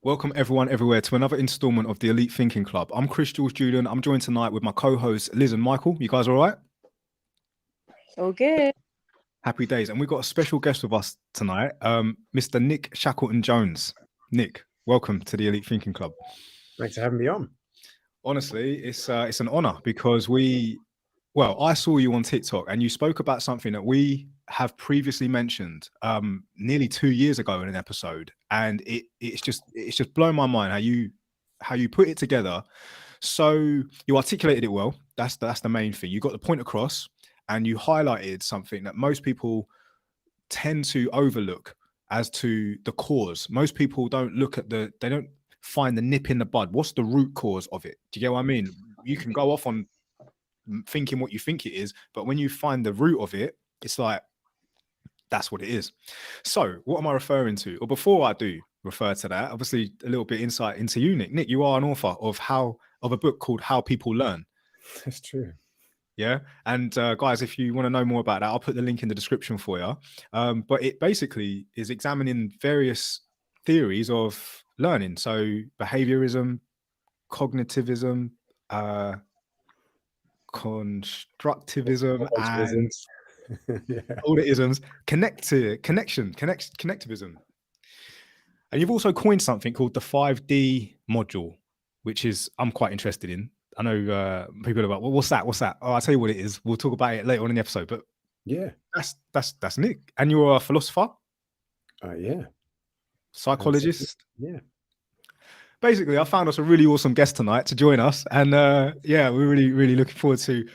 Welcome everyone everywhere to another installment of the Elite Thinking Club. I'm Jules, Julien. I'm joined tonight with my co-hosts Liz and Michael. You guys all right? All good. Happy days. And we've got a special guest with us tonight, Mr. Nick Shackleton-Jones. Nick, welcome to the Elite Thinking Club. Thanks for having me on. Honestly, it's an honor because I saw you on TikTok and you spoke about something that we have previously mentioned nearly 2 years ago in an episode, and it's just blown my mind how you put it together. So you articulated it well. That's the main thing. You got the point across, and you highlighted something that most people tend to overlook as to the cause. Most people don't look at they don't find the nip in the bud. What's the root cause of it? Do you get what I mean? You can go off on thinking what you think it is, but when you find the root of it, it's like, that's what it is. So what am I referring to? Or before I do refer to that, obviously a little bit insight into you, Nick. Nick, you are an author of a book called How People Learn. That's true. Yeah. And guys, if you want to know more about that, I'll put the link in the description for you. But it basically is examining various theories of learning. So behaviorism, cognitivism, constructivism, and yeah. all the isms, connectivism. And you've also coined something called the 5D module, which is I'm quite interested in. I know people are like, well, what's that? Oh, I'll tell you what it is. We'll talk about it later on in the episode. But yeah, that's Nick. And you're a philosopher? Yeah. Psychologist? Yeah. Basically, I found us a really awesome guest tonight to join us. And yeah, we're really, really looking forward to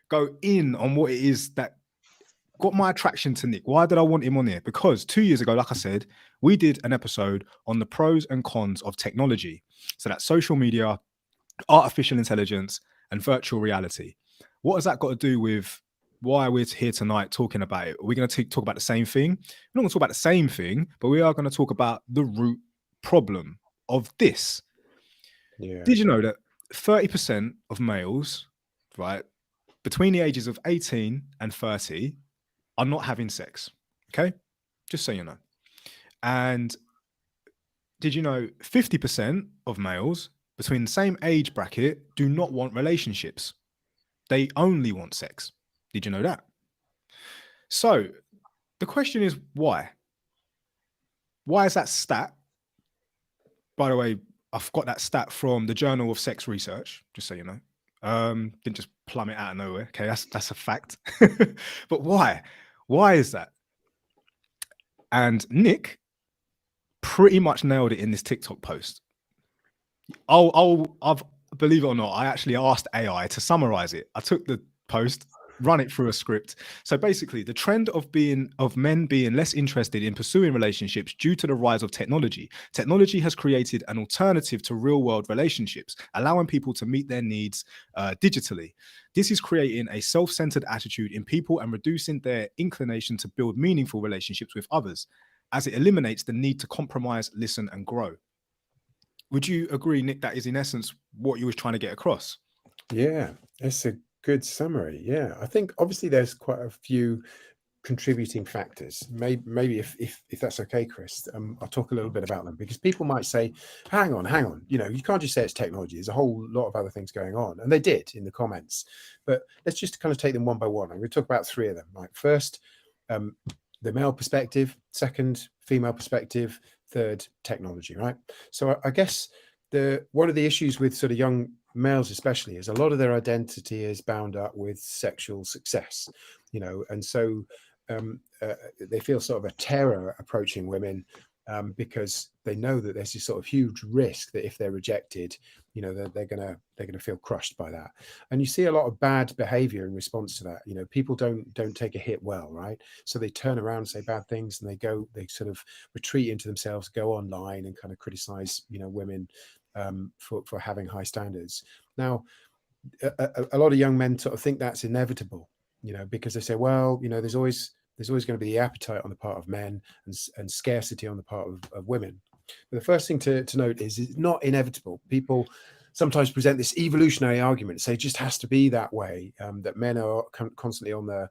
go in on what it is that got my attraction to Nick. Why did I want him on here? Because 2 years ago, like I said, we did an episode on the pros and cons of technology. So that's social media, artificial intelligence, and virtual reality. What has that got to do with why we're here tonight talking about it? Are we going to talk about the same thing? We're not going to talk about the same thing, but we are going to talk about the root problem of this. Yeah. Did you know that 30% of males, right, between the ages of 18 and 30 are not having sex? Okay, just so you know. And did you know 50% of males between the same age bracket do not want relationships? They only want sex. Did you know that? So the question is, why? Why is that stat? By the way, I've got that stat from the Journal of Sex Research, just so you know. Didn't just plummet out of nowhere. Okay, that's a fact. But why? Why is that? And Nick pretty much nailed it in this TikTok post. I've believe it or not, I actually asked AI to summarize it. I took the post, run it through a script. So basically, the trend of men being less interested in pursuing relationships due to the rise of technology. Technology has created an alternative to real-world relationships, allowing people to meet their needs digitally. This is creating a self-centered attitude in people and reducing their inclination to build meaningful relationships with others, as it eliminates the need to compromise, listen, and grow. Would you agree, Nick, that is in essence what you was trying to get across? Yeah, it's a good summary. Yeah, I think obviously there's quite a few contributing factors. Maybe if that's okay, Chris, I'll talk a little bit about them, because people might say, hang on, you know, you can't just say it's technology. There's a whole lot of other things going on, and they did in the comments. But let's just kind of take them one by one. I'm going to talk about three of them. Like first, the male perspective, second, female perspective, third, technology, right? So I guess one of the issues with sort of young males especially is a lot of their identity is bound up with sexual success, you know, and so they feel sort of a terror approaching women, because they know that there's this sort of huge risk that if they're rejected, you know, they're gonna feel crushed by that. And you see a lot of bad behavior in response to that. You know, people don't take a hit well, right? So they turn around and say bad things, and they sort of retreat into themselves, go online and kind of criticize, you know, women for having high standards. Now, a lot of young men sort of think that's inevitable, you know, because they say, well, you know, there's always going to be the appetite on the part of men and scarcity on the part of women. But the first thing to note is it's not inevitable. People sometimes present this evolutionary argument, say it just has to be that way, that men are constantly on the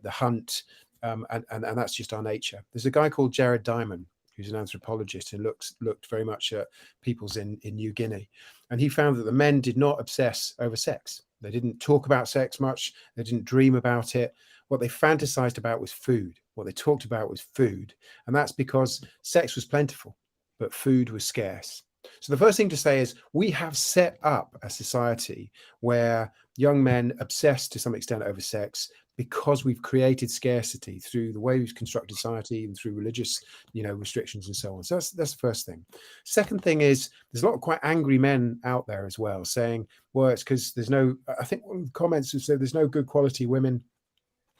hunt, and that's just our nature. There's a guy called Jared Diamond who's an anthropologist and looked very much at peoples in New Guinea. And he found that the men did not obsess over sex. They didn't talk about sex much. They didn't dream about it. What they fantasized about was food. What they talked about was food. And that's because sex was plentiful, but food was scarce. So the first thing to say is we have set up a society where young men obsess to some extent over sex because we've created scarcity through the way we've constructed society and through religious, restrictions and so on. So that's the first thing. Second thing is there's a lot of quite angry men out there as well saying, well, it's because there's no, I think one of the comments have said there's no good quality women.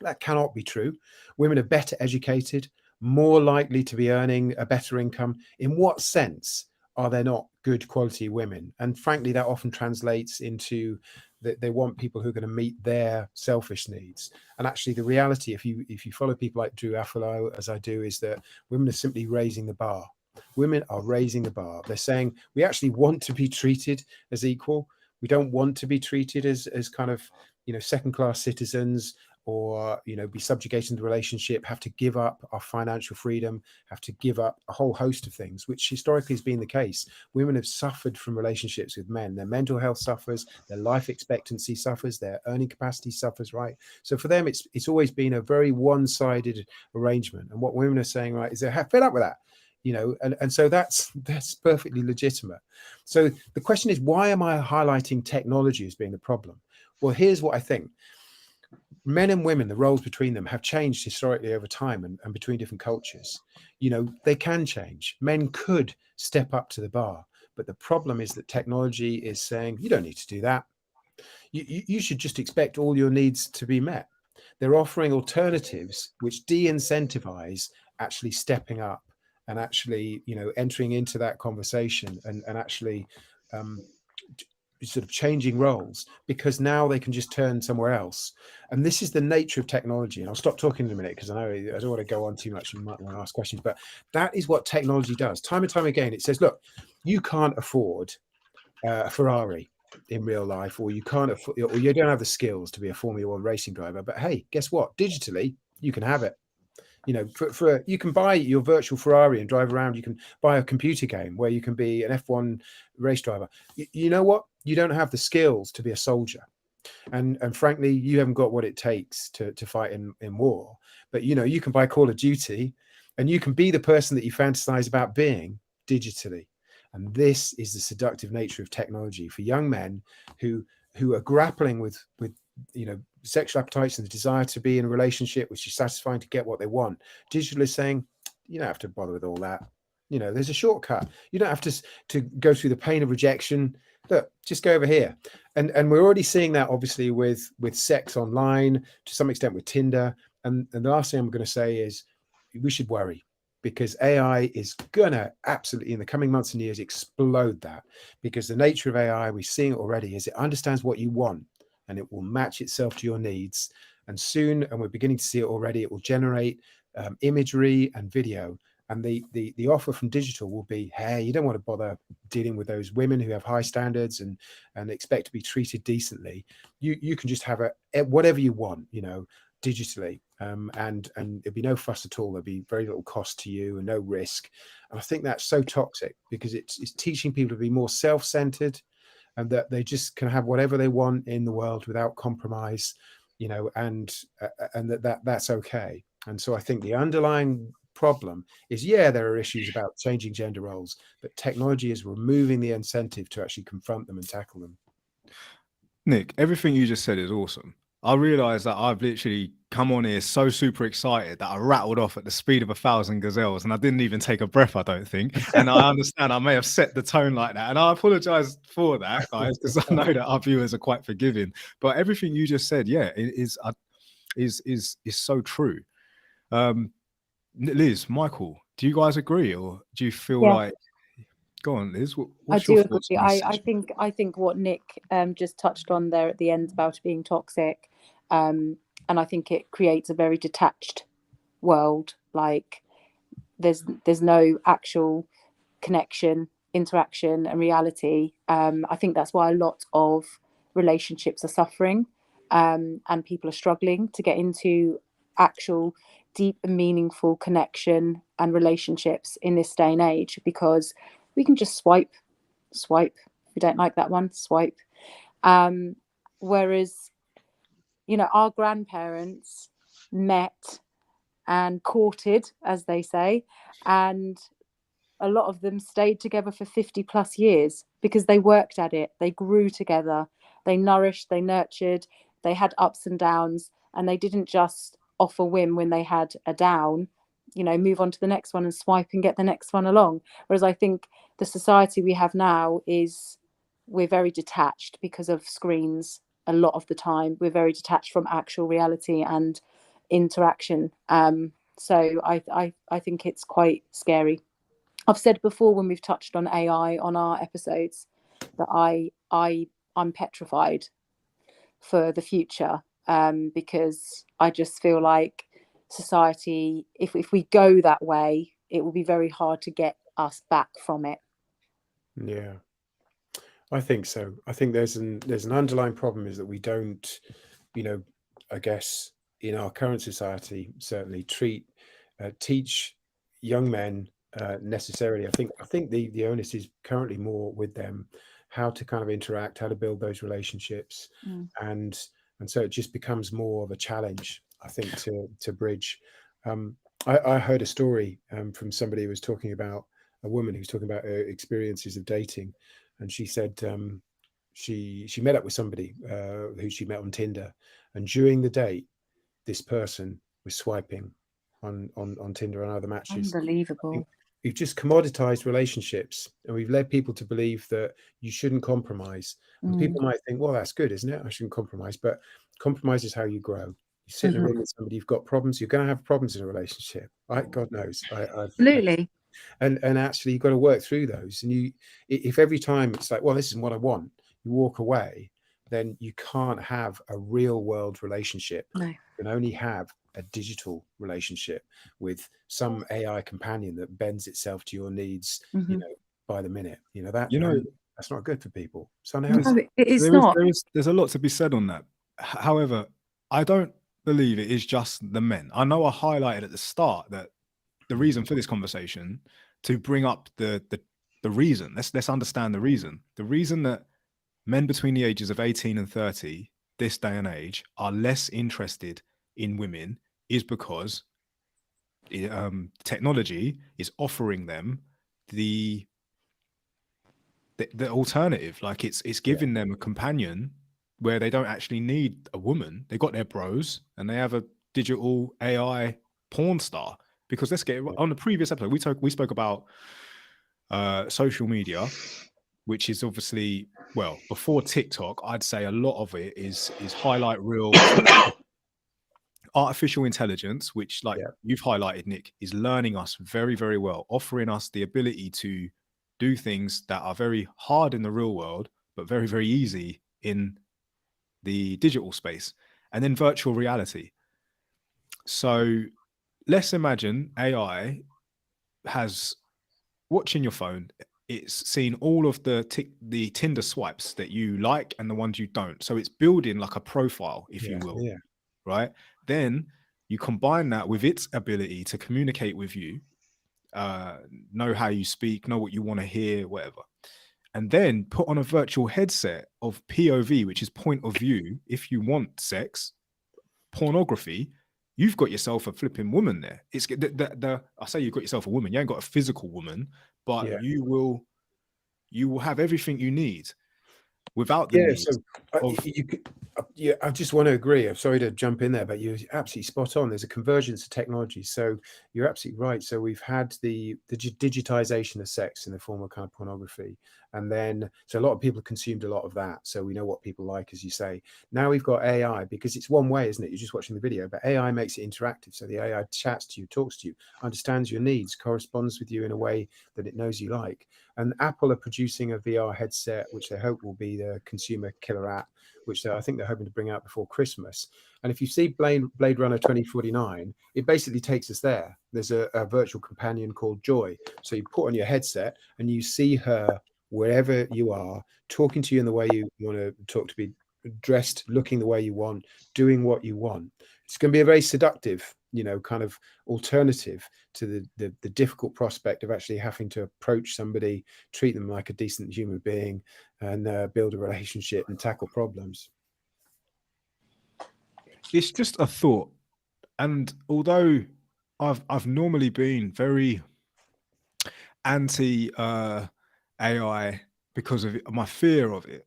That cannot be true. Women are better educated, more likely to be earning a better income. In what sense are there not good quality women? And frankly, that often translates into that they want people who are going to meet their selfish needs. And actually, the reality, if you follow people like Drew Affollow, as I do, is that women are simply raising the bar. Women are raising the bar. They're saying we actually want to be treated as equal. We don't want to be treated as kind of second-class citizens, or be subjugated to the relationship, have to give up our financial freedom, have to give up a whole host of things, which historically has been the case. Women have suffered from relationships with men. Their mental health suffers, their life expectancy suffers, their earning capacity suffers, right? So for them, it's always been a very one-sided arrangement. And what women are saying, right, is they're fed up with that. And so that's perfectly legitimate. So the question is, why am I highlighting technology as being the problem? Well, here's what I think. Men and women, the roles between them have changed historically over time and between different cultures. They can change. Men could step up to the bar, but the problem is that technology is saying, you don't need to do that. You should just expect all your needs to be met. They're offering alternatives which de-incentivize actually stepping up and actually, entering into that conversation and actually sort of changing roles, because now they can just turn somewhere else. And this is the nature of technology. And I'll stop talking in a minute because I know I don't want to go on too much. You might want to ask questions, but that is what technology does. Time and time again, it says, look, you can't afford a Ferrari in real life, or you can't afford, or you don't have the skills to be a Formula One racing driver. But hey, guess what? Digitally, you can have it. You can buy your virtual Ferrari and drive around. You can buy a computer game where you can be an F1 race driver. You know what? You don't have the skills to be a soldier. And frankly, you haven't got what it takes to fight in war. But, you can buy Call of Duty and you can be the person that you fantasize about being digitally. And this is the seductive nature of technology for young men who are grappling with sexual appetites and the desire to be in a relationship which is satisfying to get what they want. Digital is saying, you don't have to bother with all that. There's a shortcut. You don't have to go through the pain of rejection. Look, just go over here. And we're already seeing that obviously with sex online, to some extent with Tinder. And the last thing I'm going to say is we should worry, because AI is going to absolutely, in the coming months and years, explode that. Because the nature of AI, we're seeing it already, is it understands what you want and it will match itself to your needs. And soon, and we're beginning to see it already, it will generate imagery and video. And the offer from digital will be, hey, you don't want to bother dealing with those women who have high standards and expect to be treated decently. You can just have whatever you want, digitally, and there'd be no fuss at all. There'd be very little cost to you and no risk. And I think that's so toxic, because it's teaching people to be more self-centered, and that they just can have whatever they want in the world without compromise, and that's okay. And so I think the underlying problem is, there are issues about changing gender roles, but technology is removing the incentive to actually confront them and tackle them. Nick, everything you just said is awesome. I realized that I've literally come on here so super excited that I rattled off at the speed of 1,000 gazelles, and I didn't even take a breath, I don't think. And I understand I may have set the tone like that, and I apologize for that, guys, because I know that our viewers are quite forgiving. But everything you just said, is so true. Liz, Michael, do you guys agree, or do you feel like? Go on, Liz. What's your thoughts on this? I think what Nick just touched on there at the end about it being toxic, and I think it creates a very detached world. Like there's no actual connection, interaction, and reality. I think that's why a lot of relationships are suffering, and people are struggling to get into actual deep and meaningful connection and relationships in this day and age, because we can just swipe. If you don't like that one, swipe. Whereas, you know, our grandparents met and courted, as they say, and a lot of them stayed together for 50 plus years because they worked at it. They grew together. They nourished, they nurtured, they had ups and downs, and they didn't just off a whim when they had a down, you know, move on to the next one and swipe and get the next one along. Whereas I think the society we have now is, we're very detached because of screens. A lot of the time we're very detached from actual reality and interaction. So I think it's quite scary. I've said before when we've touched on AI on our episodes that I'm petrified for the future, because I just feel like society, if we go that way, it will be very hard to get us back from it. Yeah, I think so. I think there's an underlying problem, is that we don't, you know, I guess in our current society, certainly teach young men necessarily. I think the onus is currently more with them, how to kind of interact, how to build those relationships, and so it just becomes more of a challenge, I think, to bridge. I heard a story from somebody who was talking about a woman who's talking about her experiences of dating, and she said she met up with somebody who she met on Tinder, and during the date, this person was swiping on Tinder and other matches. Unbelievable. We've just commoditized relationships, and we've led people to believe that you shouldn't compromise. And people might think, well, that's good, isn't it? I shouldn't compromise. But compromise is how you grow. You sit in a room with somebody, you've got problems, you're going to have problems in a relationship. Right? God knows. Absolutely. And actually, you've got to work through those. And if every time it's like, well, this isn't what I want, you walk away, then you can't have a real world relationship. No. You can only have a digital relationship with some AI companion that bends itself to your needs, you know, by the minute. You know, that's not good for people. So No, it is not. There's a lot to be said on that. However, I don't believe it is just the men. I know I highlighted at the start that the reason for this conversation, to bring up the reason. Let's understand the reason. The reason that men between the ages of 18 and 30 this day and age are less interested in women is because technology is offering them the alternative. Like it's giving them a companion where they don't actually need a woman. They got their bros and they have a digital AI porn star. Because let's get on the previous episode, we spoke about social media, which is obviously, well, before TikTok, I'd say a lot of it is highlight reel. Artificial intelligence, which, like you've highlighted, Nick, is learning us very, very well, offering us the ability to do things that are very hard in the real world, but very, very easy in the digital space. And then virtual reality. So let's imagine AI has, watching your phone, it's seen all of the Tinder swipes that you like and the ones you don't. So it's building like a profile, if you will, right? Then you combine that with its ability to communicate with you, know how you speak, know what you want to hear, whatever. And then put on a virtual headset of POV, which is point of view. If you want sex, pornography, you've got yourself a flipping woman there. It's I say you've got yourself a woman. You ain't got a physical woman, but you will have everything you need without the need. So I just want to agree. I'm sorry to jump in there, but you're absolutely spot on. There's a convergence of technology. So you're absolutely right. So we've had the digitization of sex in the form of kind of pornography. And then, so a lot of people have consumed a lot of that. So we know what people like, as you say. Now we've got AI, because it's one way, isn't it? You're just watching the video, but AI makes it interactive. So the AI chats to you, talks to you, understands your needs, corresponds with you in a way that it knows you like. And Apple are producing a VR headset, which they hope will be the consumer killer app, which I think they're hoping to bring out before Christmas. And if you see Blade Runner 2049, it basically takes us there. There's a virtual companion called Joy. So you put on your headset and you see her wherever you are, talking to you in the way you want to talk, to be dressed, looking the way you want, doing what you want. It's going to be a very seductive, kind of alternative to the difficult prospect of actually having to approach somebody, treat them like a decent human being, and build a relationship and tackle problems. It's just a thought, and although I've normally been very anti AI because of my fear of it,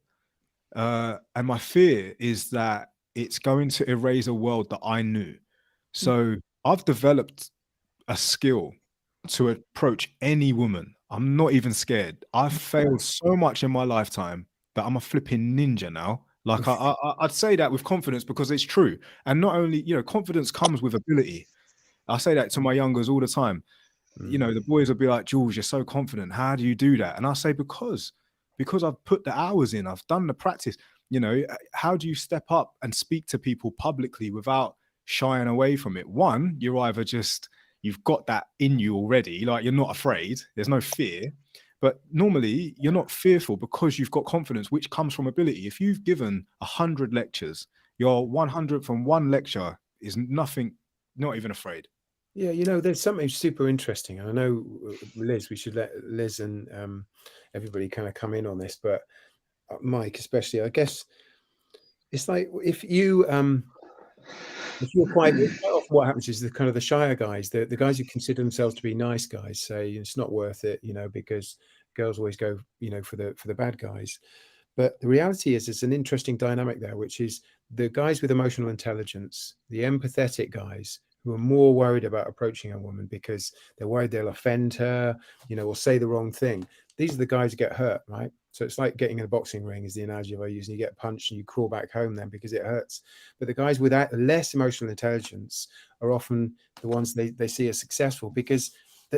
and my fear is that it's going to erase a world that I knew. So I've developed a skill to approach any woman. I'm not even scared. I've failed so much in my lifetime that I'm a flipping ninja now. Like I'd say that with confidence because it's true. And not only, confidence comes with ability. I say that to my youngers all the time. The boys will be like, Jules, you're so confident. How do you do that? And I say, because I've put the hours in, I've done the practice. How do you step up and speak to people publicly without shying away from it? One, you're either you've got that in you already, like you're not afraid, there's no fear. But normally you're not fearful because you've got confidence, which comes from ability. If you've given 100 lectures, your 100 from one lecture is nothing, not even afraid. Yeah, there's something super interesting. I know, Liz, we should let Liz and everybody kind of come in on this, but Mike especially, I guess it's like if you're quite often what happens is the shyer guys, the guys who consider themselves to be nice guys say it's not worth it, because girls always go, for the bad guys. But the reality is it's an interesting dynamic there, which is the guys with emotional intelligence, the empathetic guys who are more worried about approaching a woman because they're worried they'll offend her, or say the wrong thing. These are the guys who get hurt, right? So it's like getting in a boxing ring is the analogy I use, and you get punched and you crawl back home then because it hurts. But the guys without less emotional intelligence are often the ones they see as successful because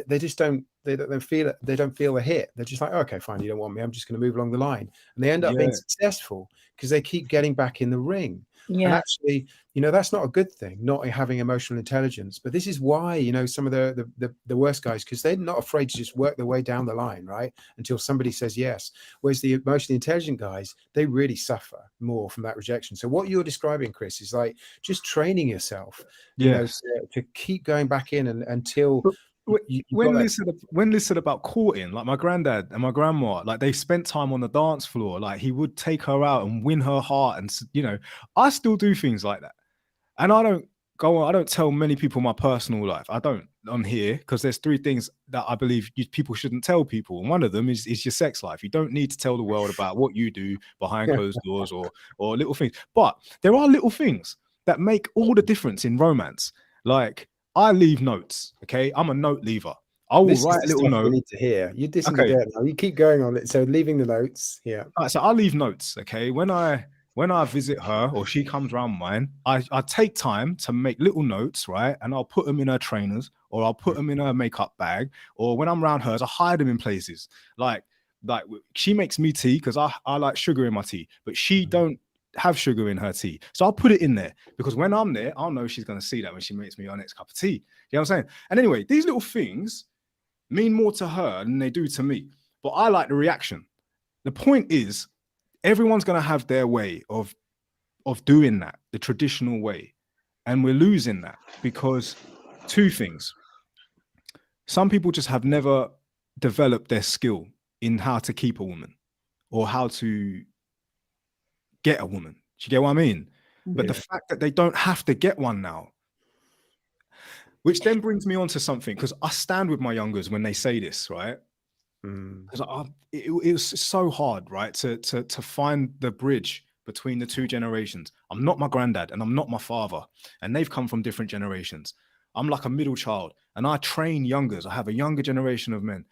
they just don't feel it. They don't feel a hit. They're just like, okay, fine, you don't want me, I'm just going to move along the line. And they end up being successful because they keep getting back in the ring. And actually, that's not a good thing, not having emotional intelligence. But this is why, some of the worst guys, because they're not afraid to just work their way down the line, right? Until somebody says yes. Whereas the emotionally intelligent guys, they really suffer more from that rejection. So what you're describing, Chris, is like just training yourself, to keep going back in until... When Liz said about courting, like my granddad and my grandma, like they spent time on the dance floor, like he would take her out and win her heart. And, I still do things like that. And I don't tell many people my personal life. I don't on here because there's 3 things that I believe people shouldn't tell people. And one of them is your sex life. You don't need to tell the world about what you do behind closed doors or little things. But there are little things that make all the difference in romance. Like, I leave notes, okay? I'm a note leaver. I will write a little note. We need to hear. You disengage now. You keep going on it. So leaving the notes, yeah. All right, so I leave notes, okay? When I visit her or she comes around mine, I take time to make little notes, right? And I'll put them in her trainers or I'll put them in her makeup bag. Or when I'm around hers, I hide them in places. Like she makes me tea because I like sugar in my tea, but she don't have sugar in her tea. So I'll put it in there because when I'm there, I'll know she's going to see that when she makes me her next cup of tea. You know what I'm saying? And anyway, these little things mean more to her than they do to me. But I like the reaction. The point is, everyone's going to have their way of doing that, the traditional way. And we're losing that because 2 things. Some people just have never developed their skill in how to keep a woman or how to get a woman. Do you get what I mean? But the fact that they don't have to get one now, which then brings me on to something, because I stand with my youngers when they say this, right? Because it was so hard, right, to find the bridge between the 2 generations. I'm not my granddad and I'm not my father, and they've come from different generations. I'm like a middle child, and I train youngers. I have a younger generation of men,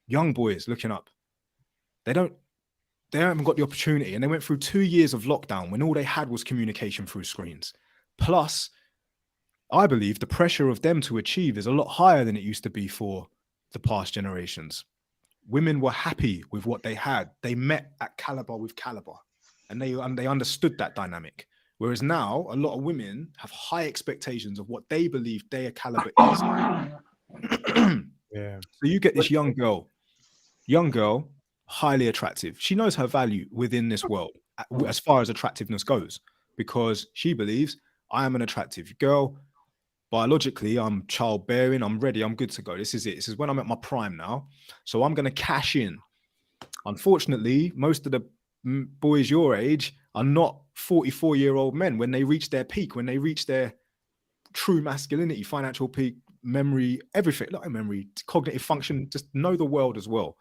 young boys looking up. They haven't got the opportunity, and they went through 2 years of lockdown when all they had was communication through screens. Plus, I believe the pressure of them to achieve is a lot higher than it used to be for the past generations. Women were happy with what they had. They met at caliber with caliber, and they understood that dynamic. Whereas now, a lot of women have high expectations of what they believe their caliber is. So you get this young girl, highly attractive. She knows her value within this world as far as attractiveness goes, because she believes, I am an attractive girl. biologically, I'm childbearing, I'm ready, I'm good to go. This is it. This is when I'm at my prime now. So I'm going to cash in. Unfortunately, most of the boys your age are not 44-year-old men when they reach their peak, when they reach their true masculinity, financial peak, memory, everything, like memory, cognitive function, just know the world as well.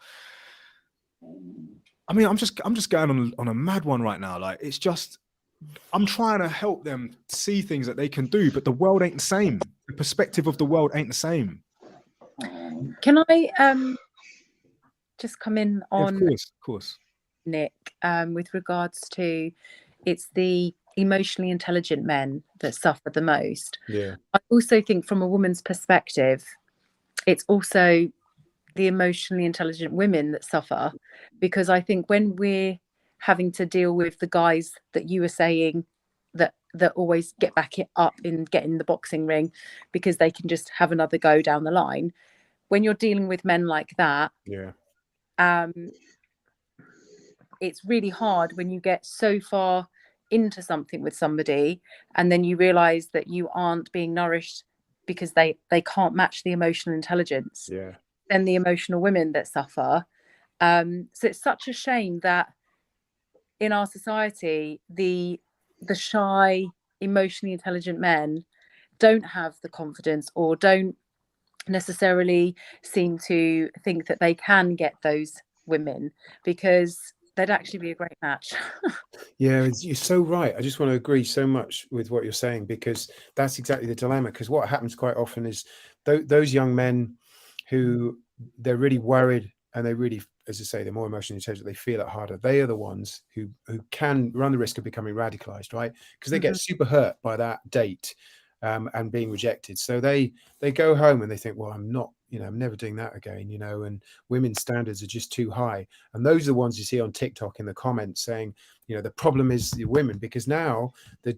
I mean, I'm just going on a mad one right now. Like, it's just, I'm trying to help them see things that they can do, but the world ain't the same. The perspective of the world ain't the same. Can I just come in on, yeah, of course, Nick, with regards to, it's the emotionally intelligent men that suffer the most. Yeah. I also think from a woman's perspective, it's also the emotionally intelligent women that suffer, because I think when we're having to deal with the guys that you were saying that always get back up and get in the boxing ring because they can just have another go down the line, when you're dealing with men like that, it's really hard when you get so far into something with somebody and then you realize that you aren't being nourished because they can't match the emotional intelligence. Then the emotional women that suffer. So it's such a shame that in our society, the shy, emotionally intelligent men don't have the confidence or don't necessarily seem to think that they can get those women, because they'd actually be a great match. Yeah, you're so right. I just want to agree so much with what you're saying, because that's exactly the dilemma. Because what happens quite often is those young men who they're really worried and they really, as I say, they're more emotionally intelligent, they feel it harder. They are the ones who can run the risk of becoming radicalized, right? Because they get super hurt by that date and being rejected. So they go home and they think, well, I'm never doing that again, and women's standards are just too high. And those are the ones you see on TikTok in the comments saying, the problem is the women, because now they're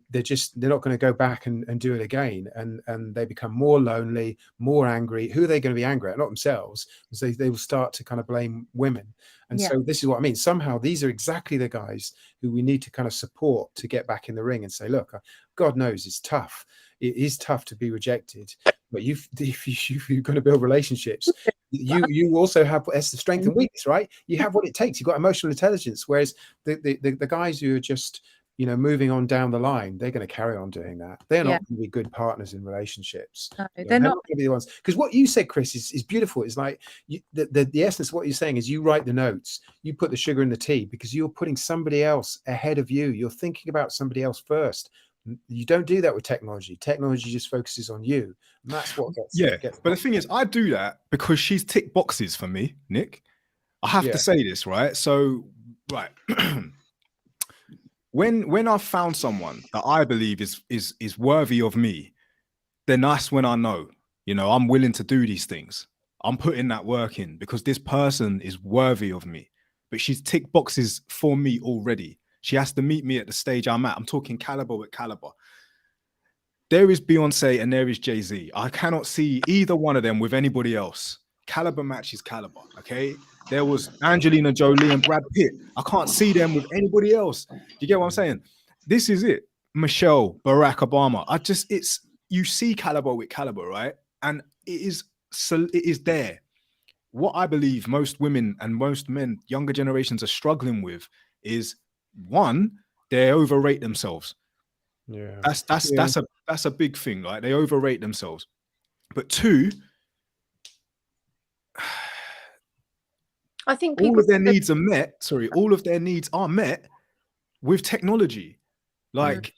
not going to go back and do it again. And they become more lonely, more angry. Who are they going to be angry at? Not themselves. Because they will start to kind of blame women. And so this is what I mean. Somehow these are exactly the guys who we need to kind of support to get back in the ring and say, look, God knows it's tough. It is tough to be rejected, but if you're going to build relationships, you also have, that's the strength and weakness, right? You have what it takes. You've got emotional intelligence, whereas the guys who are just moving on down the line, they're going to carry on doing that. They're not going to be good partners in relationships. No, they're not going to be the ones. Because what you said, Chris, is beautiful. It's like the essence of what you're saying is you write the notes, you put the sugar in the tea, because you're putting somebody else ahead of you. You're thinking about somebody else first. You don't do that with technology. Technology just focuses on you. And that's what gets but the thing is, I do that because she's ticked boxes for me, Nick. I have to say this, right? So, right. when I've found someone that I believe is worthy of me, then that's when I know, I'm willing to do these things. I'm putting that work in because this person is worthy of me. But she's ticked boxes for me already. She has to meet me at the stage I'm at. I'm talking caliber with caliber. There is Beyonce and there is Jay-Z. I cannot see either one of them with anybody else. Caliber matches caliber, okay? There was Angelina Jolie and Brad Pitt. I can't see them with anybody else. Do you get what I'm saying? This is it. Michelle, Barack Obama. You see caliber with caliber, right? And it is there. What I believe most women and most men, younger generations, are struggling with is, one, they overrate themselves. Yeah, that's a big thing. Like, they overrate themselves. But two, I think all of their needs are met. Sorry, all of their needs are met with technology. Like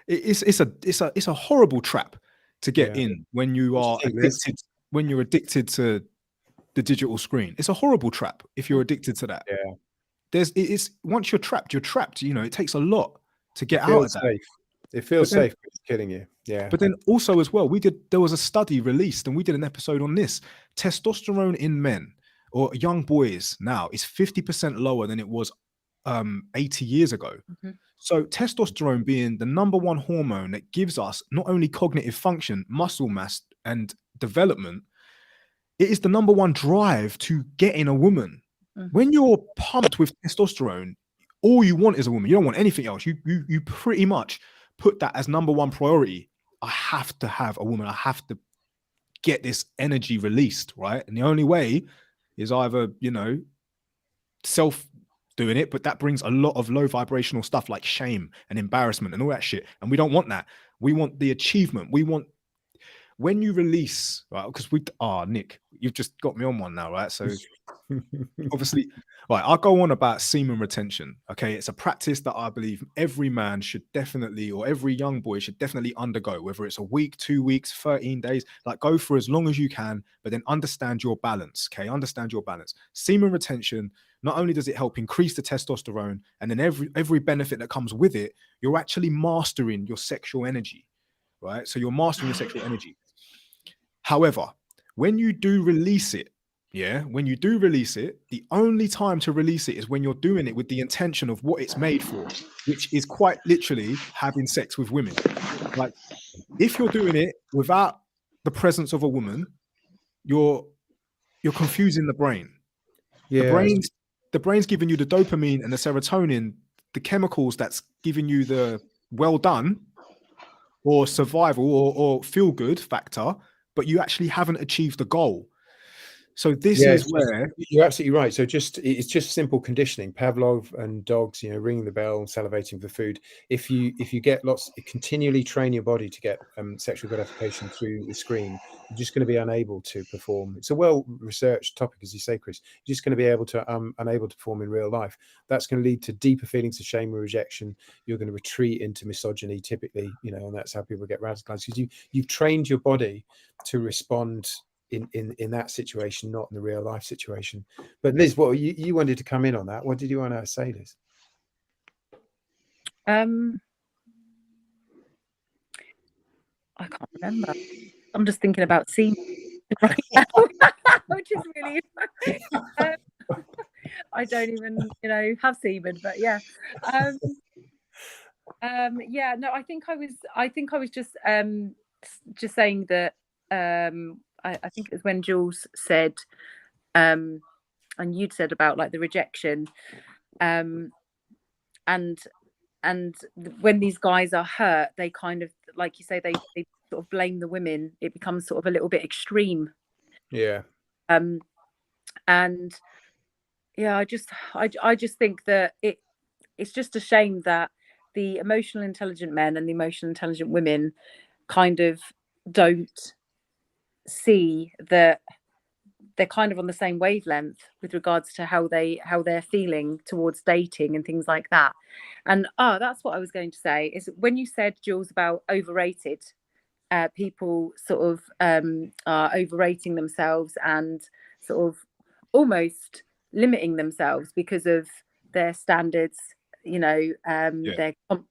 it's a horrible trap to get in when you are addicted. When you're addicted to the digital screen, it's a horrible trap. If you're addicted to that, once you're trapped. It takes a lot to get out of that. It feels safe, but it's killing you. Yeah. But then also as well, there was a study released, and we did an episode on this. Testosterone in men or young boys now is 50% lower than it was 80 years ago. So testosterone being the number one hormone that gives us not only cognitive function, muscle mass, and development, it is the number one drive to getting a woman. When you're pumped with testosterone, all you want is a woman. You don't want anything else. You pretty much put that as number one priority. I have to have a woman. I have to get this energy released, right? And the only way is either, you know, self doing it, but that brings a lot of low vibrational stuff like shame and embarrassment and all that shit. And we don't want that. We want the achievement. We want, when you release, right? Because Nick, you've just got me on one now, right? So obviously, right, I'll go on about semen retention. Okay, it's a practice that I believe every man should definitely, or every young boy should definitely undergo, whether it's a week, 2 weeks, 13 days, like go for as long as you can, but then understand your balance. Okay, understand your balance. Semen retention, not only does it help increase the testosterone, and then every benefit that comes with it, you're actually mastering your sexual energy, right? So you're mastering your sexual energy. However, when you do release it, when you do release it, the only time to release it is when you're doing it with the intention of what it's made for, which is quite literally having sex with women. Like, if you're doing it without the presence of a woman, you're confusing the brain. Yeah. The brain's giving you the dopamine and the serotonin, the chemicals that's giving you the well done or survival or feel good factor, but you actually haven't achieved the goal. So this is where you're absolutely right. So it's just simple conditioning. Pavlov and dogs, you know, ringing the bell and salivating for food. If you get continually train your body to get sexual gratification through the screen, you're just going to be unable to perform. It's a well-researched topic, as you say, Chris. You're just going to be unable to perform in real life. That's going to lead to deeper feelings of shame and rejection. You're going to retreat into misogyny, typically, you know, and that's how people get radicalized, because you've trained your body to respond in that situation, not in the real life situation. But Liz, what you wanted to come in on that? What did you want to say, Liz? I can't remember. I'm just thinking about semen right now, which is really I don't even, you know, have semen, but yeah. No, I think I was just saying that I think it was when Jules said and you'd said about like the rejection and when these guys are hurt, they kind of, like you say, they sort of blame the women. It becomes sort of a little bit extreme. Yeah. And yeah, I just think that it's just a shame that the emotional intelligent men and the emotional intelligent women kind of don't see that they're kind of on the same wavelength with regards to how they're feeling towards dating and things like that. And that's what I was going to say, is when you said, Jules, about overrated, people sort of are overrating themselves and sort of almost limiting themselves because of their standards, you know,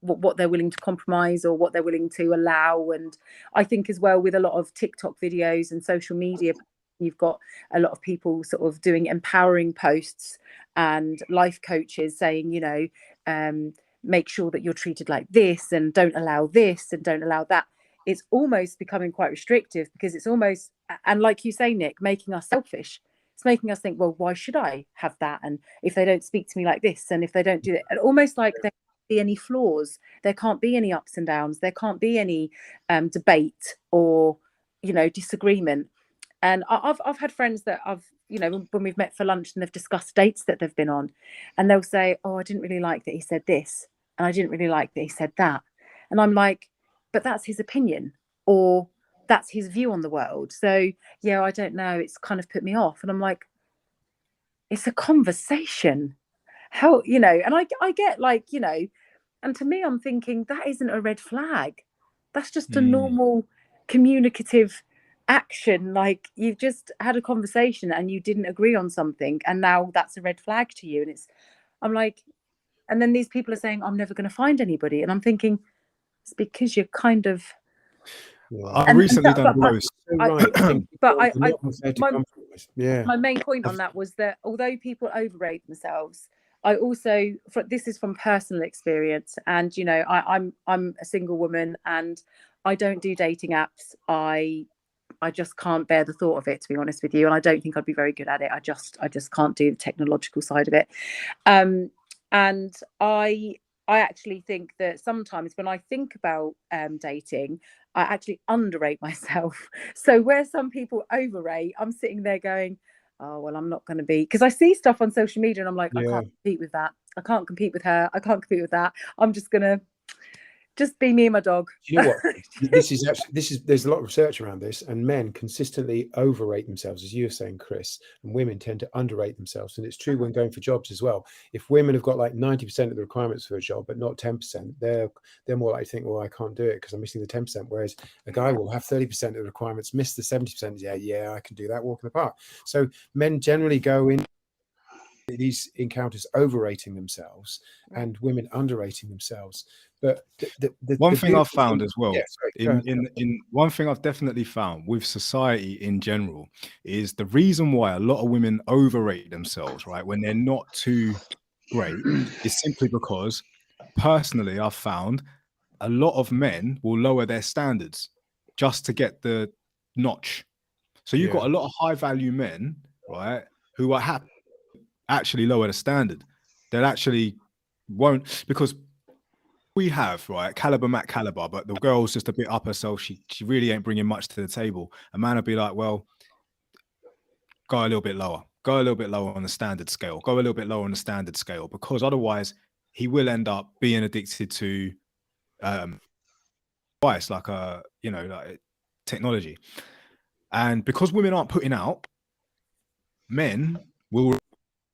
what they're willing to compromise or what they're willing to allow. And I think as well, with a lot of TikTok videos and social media, you've got a lot of people sort of doing empowering posts and life coaches saying, you know, make sure that you're treated like this and don't allow this and don't allow that. It's almost becoming quite restrictive, because it's almost, and like you say, Nick, making us selfish. It's making us think, well, why should I have that? And if they don't speak to me like this, and if they don't do it, and almost like there can't be any flaws, there can't be any ups and downs, there can't be any debate or, you know, disagreement. And I've had friends that you know, when we've met for lunch and they've discussed dates that they've been on, and they'll say, oh, I didn't really like that he said this, and I didn't really like that he said that. And I'm like, but that's his opinion, or that's his view on the world. So yeah, I don't know, it's kind of put me off. And I'm like, it's a conversation. How, you know, and I get, like, you know, and to me, I'm thinking that isn't a red flag. That's just a normal communicative action. Like, you've just had a conversation and you didn't agree on something, and now that's a red flag to you. And I'm like, and then these people are saying, I'm never going to find anybody. And I'm thinking, it's because you're kind of... I recently done a post. My main point on that was that although people overrate themselves, I also, this is from personal experience, and you know, I'm a single woman and I don't do dating apps. I just can't bear the thought of it, to be honest with you, and I don't think I'd be very good at it. I just can't do the technological side of it. And I actually think that sometimes when I think about dating, I actually underrate myself. So where some people overrate, I'm sitting there going, oh, well, I'm not going to be, because I see stuff on social media and I'm like, I Yeah. can't compete with that. I can't compete with her. I can't compete with that. I'm just going to just be me and my dog. You know what? There's a lot of research around this, and men consistently overrate themselves, as you were saying, Chris, and women tend to underrate themselves. And it's true when going for jobs as well. If women have got like 90% of the requirements for a job, but not 10%, they're more likely to think, well, I can't do it because I'm missing the 10%. Whereas a guy will have 30% of the requirements, miss the 70%. Yeah, I can do that, walk in the park. So men generally go in these encounters overrating themselves and women underrating themselves. But one thing I've found as well, yeah, in one thing I've definitely found with society in general is the reason why a lot of women overrate themselves, right, when they're not too great, is simply because personally I've found a lot of men will lower their standards just to get the notch. So you've got a lot of high value men, right, who are happy actually lower the standard. They'll actually won't, because we have, right, caliber Matt caliber, but the girl's just a bit up herself. She really ain't bringing much to the table. A man will be like, well, go a little bit lower. Go a little bit lower on the standard scale. Go a little bit lower on the standard scale, because otherwise he will end up being addicted to device like like technology. And because women aren't putting out, men will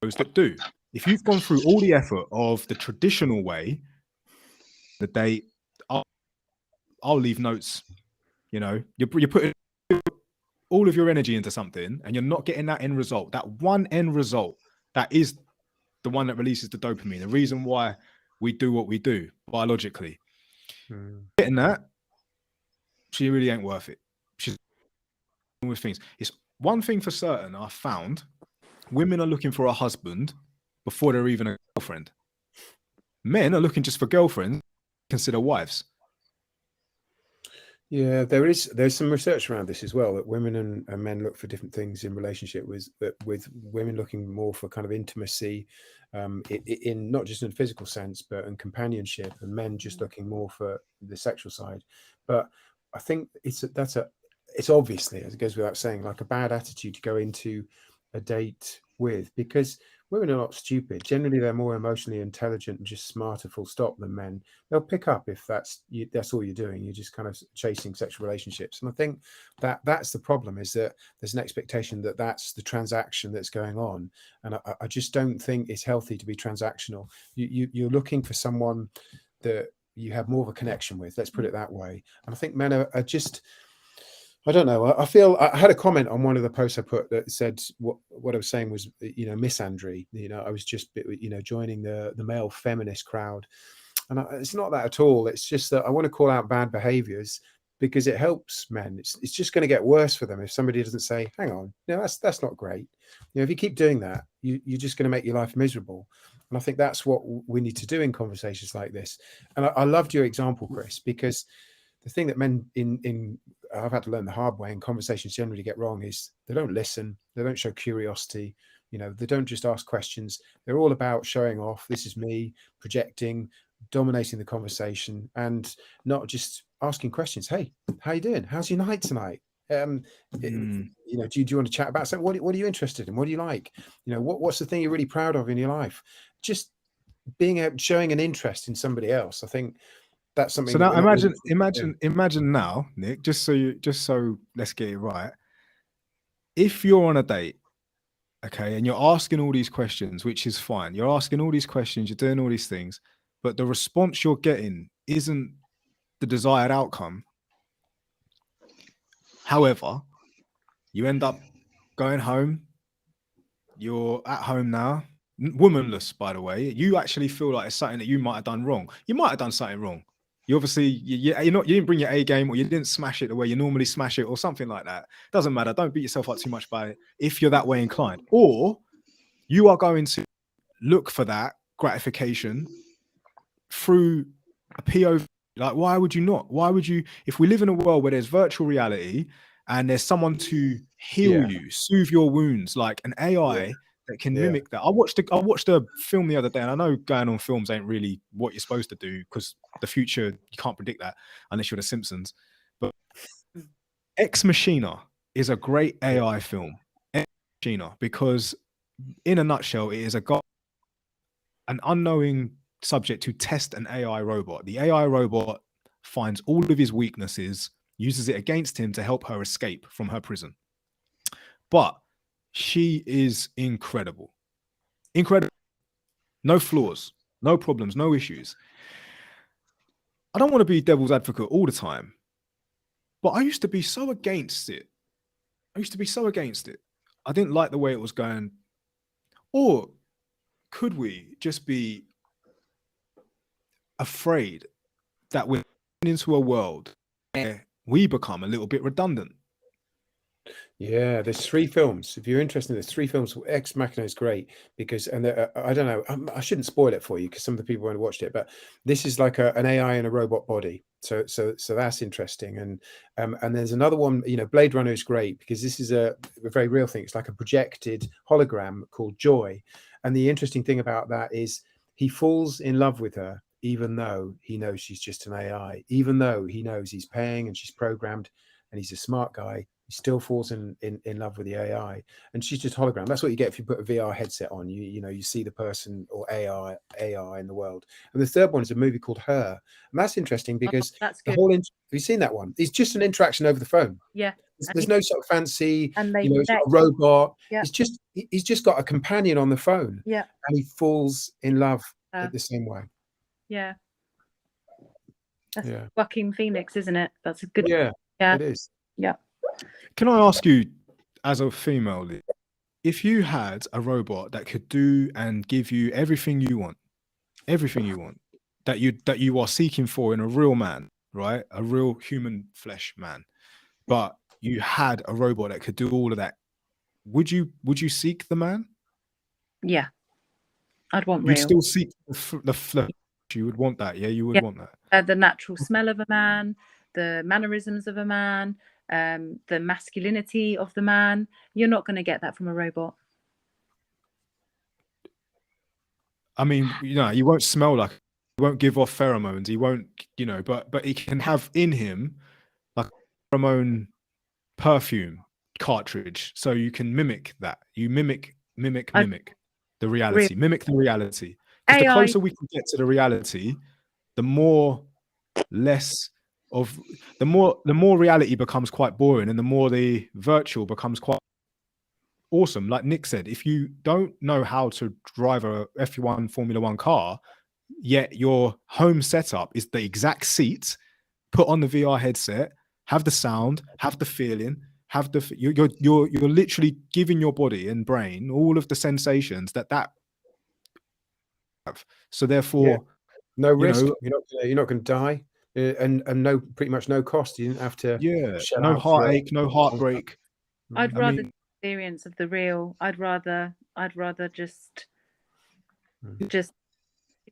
those that do. If you've gone through all the effort of the traditional way, the date, I'll leave notes. You know, you're putting all of your energy into something and you're not getting that end result. That one end result, that is the one that releases the dopamine. The reason why we do what we do biologically. Getting that, she really ain't worth it. She's with things. It's one thing for certain. I found women are looking for a husband before they're even a girlfriend. Men are looking just for girlfriends, consider wives. Yeah, there's some research around this as well, that women and men look for different things in relationship, with women looking more for kind of intimacy, in not just in a physical sense, but in companionship, and men just looking more for the sexual side. But I think it's obviously, as it goes without saying, like a bad attitude to go into a date with, because women are not stupid. Generally, they're more emotionally intelligent and just smarter, full stop, than men. They'll pick up if that's all you're doing. You're just kind of chasing sexual relationships. And I think that's the problem, is that there's an expectation that that's the transaction that's going on. And I just don't think it's healthy to be transactional. You're looking for someone that you have more of a connection with. Let's put it that way. And I think men are just, I don't know. I feel I had a comment on one of the posts I put that said what I was saying was, misandry. I was just, joining the male feminist crowd, and it's not that at all. It's just that I want to call out bad behaviors, because it helps men. It's just going to get worse for them if somebody doesn't say, "Hang on, that's not great." If you keep doing that, you're just going to make your life miserable. And I think that's what we need to do in conversations like this. And I loved your example, Chris, because the thing that men I've had to learn the hard way, and conversations generally get wrong, is they don't listen. They don't show curiosity. They don't just ask questions. They're all about showing off. This is me, projecting, dominating the conversation, and not just asking questions. Hey, how you doing? How's your night tonight? Do you want to chat about something? What are you interested in? What do you like? What's the thing you're really proud of in your life? Just showing an interest in somebody else. I think that's something. So now imagine now, Nick, just so let's get it right. If you're on a date, okay, and you're asking all these questions, which is fine. You're asking all these questions, you're doing all these things, but the response you're getting isn't the desired outcome. However, you end up going home. You're at home now, womanless, by the way. You actually feel like it's something that you might have done wrong. You might have done something wrong. You obviously, you didn't bring your A game, or you didn't smash it the way you normally smash it, or something like that. Doesn't matter. Don't beat yourself up too much by it if you're that way inclined. Or you are going to look for that gratification through a POV. Like, why would you not? Why would you? If we live in a world where there's virtual reality and there's someone to heal you, soothe your wounds, like an AI that can mimic that. I watched a film the other day, and I know going on films ain't really what you're supposed to do, because the future, you can't predict that unless you're the Simpsons. But Ex Machina is a great AI film. Ex Machina, because in a nutshell, it is an unknowing subject to test an AI robot. The AI robot finds all of his weaknesses, uses it against him to help her escape from her prison. But she is incredible. Incredible. No flaws, no problems, no issues. I don't want to be devil's advocate all the time, but I used to be so against it. I didn't like the way it was going. Or could we just be afraid that we're into a world where we become a little bit redundant? Yeah, there's 3 films. If you're interested, there's 3 films. Ex Machina is great because, and I don't know, I shouldn't spoil it for you because some of the people won't have watched it, but this is like an AI in a robot body. So that's interesting. And there's another one, you know, Blade Runner is great because this is a very real thing. It's like a projected hologram called Joy. And the interesting thing about that is he falls in love with her, even though he knows she's just an AI, even though he knows he's paying and she's programmed and he's a smart guy. He still falls in love with the AI, and she's just hologram. That's what you get if you put a VR headset on. You know, you see the person or AI in the world. And the third one is a movie called Her, and that's interesting because that's the good. whole. Have you seen that one? It's just an interaction over the phone. Yeah. There's no sort of fancy, And they you know, it's not a robot. Yeah. It's just he's just got a companion on the phone. Yeah. And he falls in love the same way. Yeah. That's Yeah. Joaquin Phoenix, isn't it? That's a good. Yeah. Yeah. It is. Yeah. Can I ask you, as a female, if you had a robot that could do and give you everything you want that you are seeking for in a real man, right? A real human flesh man, but you had a robot that could do all of that, would you seek the man? Yeah. I'd want You'd real. still seek the flesh. You would want that, yeah? You would want that. The natural smell of a man, the mannerisms of a man, the masculinity of the man. You're not going to get that from a robot. I mean, you know, you won't smell like, he won't give off pheromones. He won't, you know, but he can have in him like a pheromone perfume cartridge, so you can mimic that. You mimic the reality. Mimic the reality. Because the closer we can get to the reality, the more reality becomes quite boring, and the more the virtual becomes quite awesome. Like Nick said, if you don't know how to drive a F1 Formula 1 car, yet your home setup is the exact seat, put on the VR headset, have the sound, have the feeling, you're literally giving your body and brain all of the sensations that have. So therefore, no risk. You're not going to die, and pretty much no cost. You didn't have to. No heartache, no heartbreak. I'd rather experience of the real. I'd rather just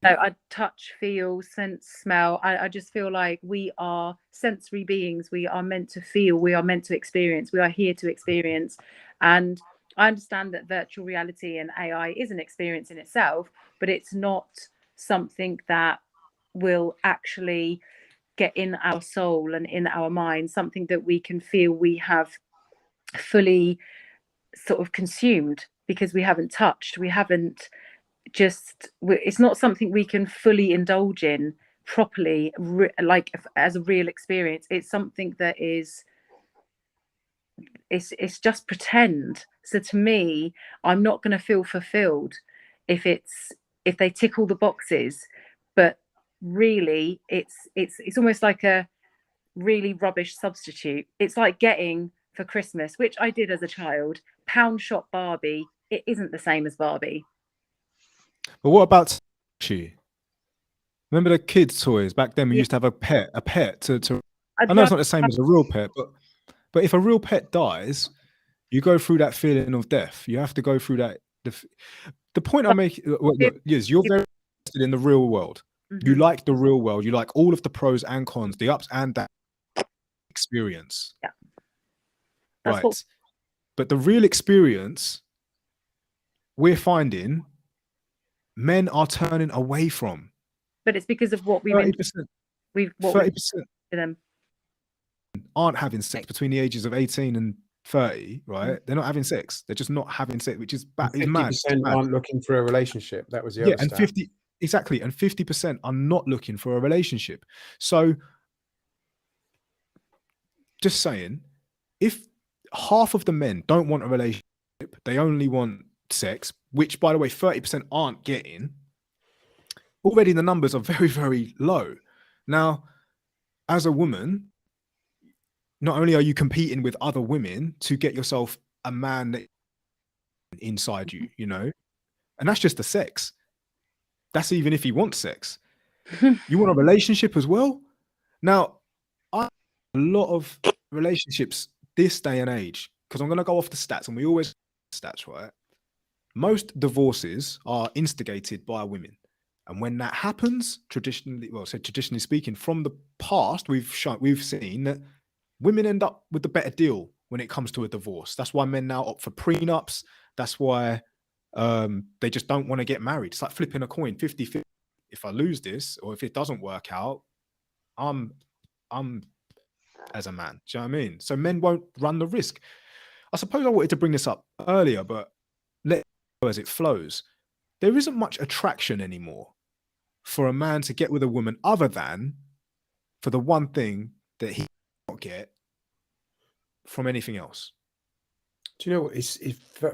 I'd touch, feel, sense, smell. I just feel like we are sensory beings. We are meant to feel. We are meant to experience. We are here to experience. And I understand that virtual reality and AI is an experience in itself, but it's not something that will actually get in our soul and in our mind, something that we can feel we have fully sort of consumed, because we haven't touched, we haven't it's not something we can fully indulge in properly, like as a real experience. It's something that is it's just pretend. So to me, I'm not going to feel fulfilled if they tick all the boxes, but really it's almost like a really rubbish substitute. It's like getting for Christmas, which I did as a child, pound shop Barbie. It isn't the same as Barbie. But what about Chi? Remember the kids' toys back then? We used to have a pet to I know it's not the same as a real pet, but if a real pet dies, you go through that feeling of death. You have to go through that. The point I make is you're very interested in the real world. Mm-hmm. You like the real world. You like all of the pros and cons, the ups and downs experience. Yeah. Right. But the real experience we're finding men are turning away from. But it's because of what 30%, we've 30% to them. aren't having sex between the ages of 18 and 30, right? Mm. They're not having sex. They're just not having sex, which is bad. And Is mad. 50% aren't looking for a relationship. That was the Yeah, other and stat. 50 exactly, and 50% are not looking for a relationship. So just saying, if half of the men don't want a relationship, they only want sex, which by the way 30% aren't getting, already the numbers are very, very low. Now, as a woman, not only are you competing with other women to get yourself a man that inside you, you know, and that's just the sex. That's even if he wants sex. You want a relationship as well? Now, I have a lot of relationships this day and age, because I'm going to go off the stats, and we always stats, right? Most divorces are instigated by women. And when that happens, traditionally speaking, from the past, we've seen that women end up with the better deal when it comes to a divorce. That's why men now opt for prenups. That's why they just don't want to get married. It's like flipping a coin, 50-50. If I lose this, or if it doesn't work out, I'm as a man. Do you know what I mean? So men won't run the risk. I suppose I wanted to bring this up earlier, but let it go as it flows. There isn't much attraction anymore for a man to get with a woman other than for the one thing that he cannot get from anything else. Do you know what? It's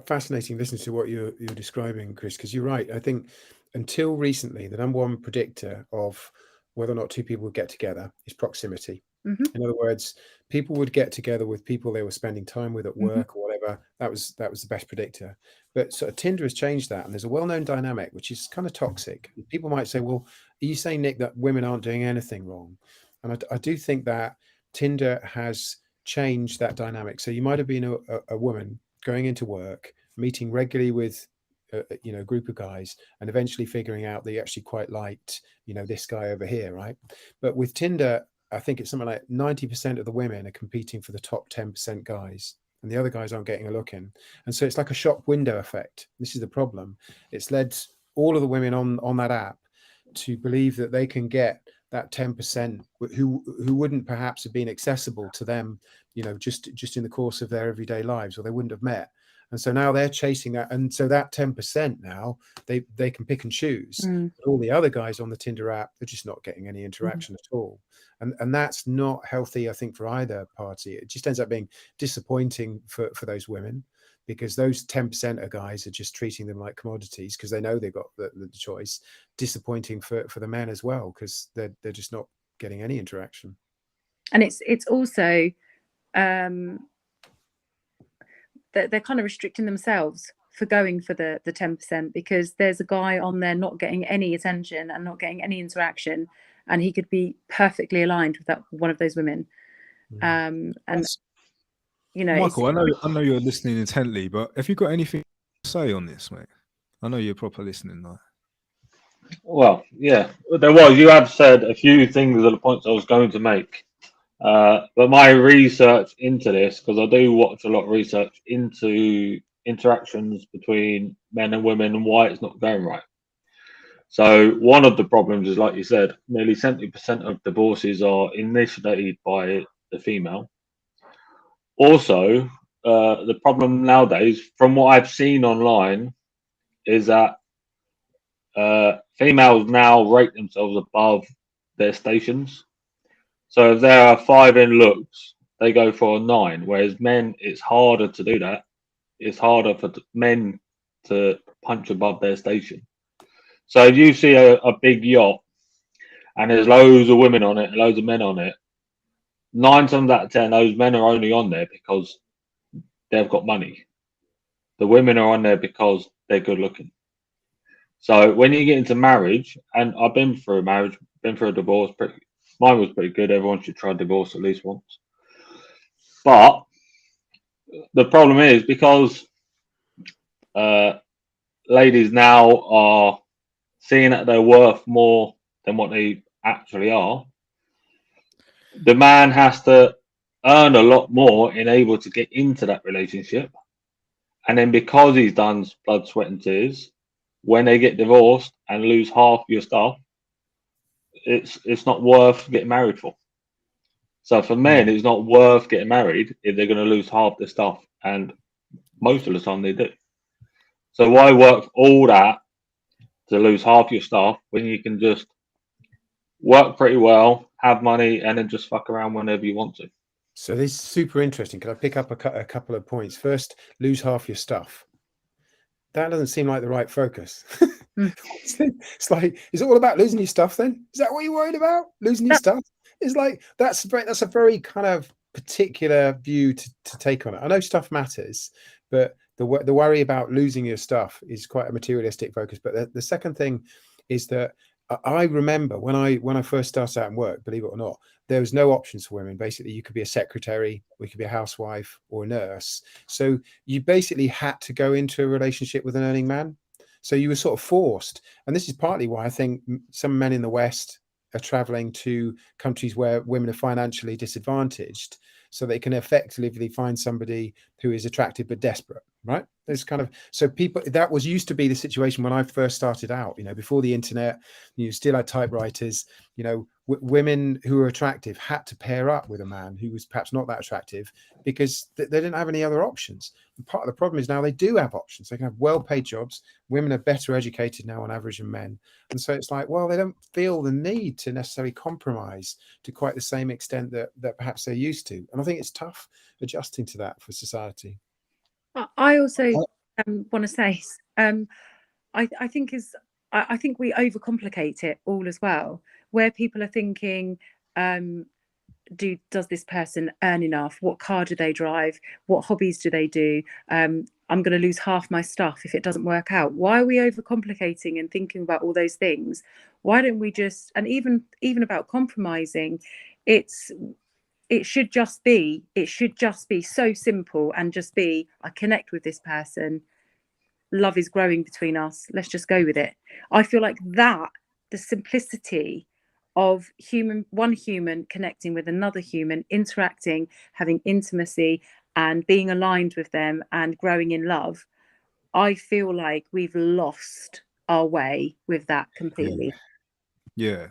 fascinating listening to what you're describing, Chris, because you're right. I think until recently, the number one predictor of whether or not two people would get together is proximity. Mm-hmm. In other words, people would get together with people they were spending time with at work or whatever. That was the best predictor. But sort of Tinder has changed that, and there's a well-known dynamic which is kind of toxic. People might say, "Well, are you saying, Nick, that women aren't doing anything wrong?" And I do think that Tinder has changed that dynamic. So you might have been a woman going into work, meeting regularly with a group of guys, and eventually figuring out that you actually quite liked this guy over here, right? But with Tinder, I think it's something like 90% of the women are competing for the top 10% guys, and the other guys aren't getting a look in. And so it's like a shop window effect. This is the problem. It's led all of the women on that app to believe that they can get that 10% who wouldn't perhaps have been accessible to them, just in the course of their everyday lives, or they wouldn't have met. And so now they're chasing that. And so that 10% now they can pick and choose. But all the other guys on the Tinder app, they're just not getting any interaction at all. And that's not healthy, I think, for either party. It just ends up being disappointing for those women, because those 10% of guys are just treating them like commodities because they know they've got the choice. Disappointing for the men as well, because they're just not getting any interaction. And it's also they're kind of restricting themselves for going for the 10%, because there's a guy on there not getting any attention and not getting any interaction, and he could be perfectly aligned with that one of those women. And Michael, I know you're listening intently, but have you got anything to say on this, mate? I know you're proper listening now. Well, yeah, there was. You have said a few things of the points I was going to make. But my research into this, because I do watch a lot of research into interactions between men and women and why it's not going right. So one of the problems is, like you said, nearly 70% of divorces are initiated by the female. Also, the problem nowadays, from what I've seen online, is that females now rate themselves above their stations. So if there are 5 in looks, they go for a 9. Whereas men, it's harder to do that. It's harder for men to punch above their station. So if you see a big yacht and there's loads of women on it and loads of men on it, 9 times out of 10, those men are only on there because they've got money. The women are on there because they're good looking. So when you get into marriage, and I've been through a marriage, been through a divorce, mine was pretty good. Everyone should try divorce at least once. But the problem is, because ladies now are seeing that they're worth more than what they actually are, the man has to earn a lot more in able to get into that relationship. And then because he's done blood, sweat, and tears, when they get divorced and lose half your stuff, it's not worth getting married for. So for men, it's not worth getting married if they're going to lose half their stuff, and most of the time they do. So why work all that to lose half your stuff when you can just work pretty well, have money, and then just fuck around whenever you want to? So this is super interesting. Can I pick up a couple of points? First, lose half your stuff. That doesn't seem like the right focus. It's like, is it all about losing your stuff then? Is that what you're worried about? Losing your stuff? It's like, that's a very kind of particular view to take on it. I know stuff matters, but the worry about losing your stuff is quite a materialistic focus. But the second thing is that I remember when I first started out in work, believe it or not, there was no options for women. Basically, you could be a secretary, or you could be a housewife or a nurse. So you basically had to go into a relationship with an earning man. So you were sort of forced. And this is partly why I think some men in the West are traveling to countries where women are financially disadvantaged, so they can effectively find somebody who is attractive but desperate, right? There's kind of, so people, that was used to be the situation when I first started out, you know, before the internet, you still had typewriters, you know, women who were attractive had to pair up with a man who was perhaps not that attractive because they didn't have any other options. And part of the problem is now they do have options. They can have well-paid jobs. Women are better educated now on average than men. And so it's like, well, they don't feel the need to necessarily compromise to quite the same extent that perhaps they're used to. And I think it's tough adjusting to that for society. I also want to say, I think we overcomplicate it all as well, where people are thinking, does this person earn enough? What car do they drive? What hobbies do they do? I'm going to lose half my stuff if it doesn't work out. Why are we overcomplicating and thinking about all those things? Why don't we just, and even about compromising, it should just be so simple and just be, I connect with this person, love is growing between us, let's just go with it. I feel like that, the simplicity of one human connecting with another human, interacting, having intimacy and being aligned with them and growing in love, I feel like we've lost our way with that completely. Yeah.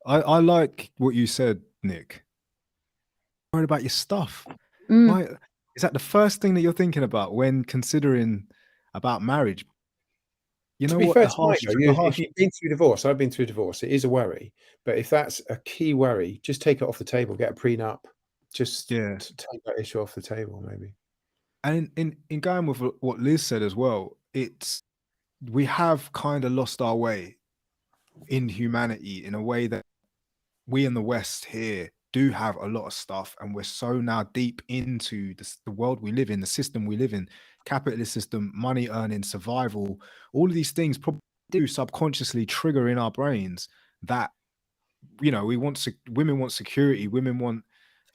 I like what you said, Nick. Worried about your stuff. Right? Is that the first thing that you're thinking about when considering about marriage? You know what? If you've been through divorce, I've been through divorce, it is a worry. But if that's a key worry, just take it off the table, get a prenup, just to take that issue off the table, maybe. And in going with what Liz said as well, we have kind of lost our way in humanity in a way that we in the West here do have a lot of stuff, and we're so now deep into the world we live in, the system we live in, capitalist system, money earning, survival, all of these things probably do subconsciously trigger in our brains that, you know, women want security, women want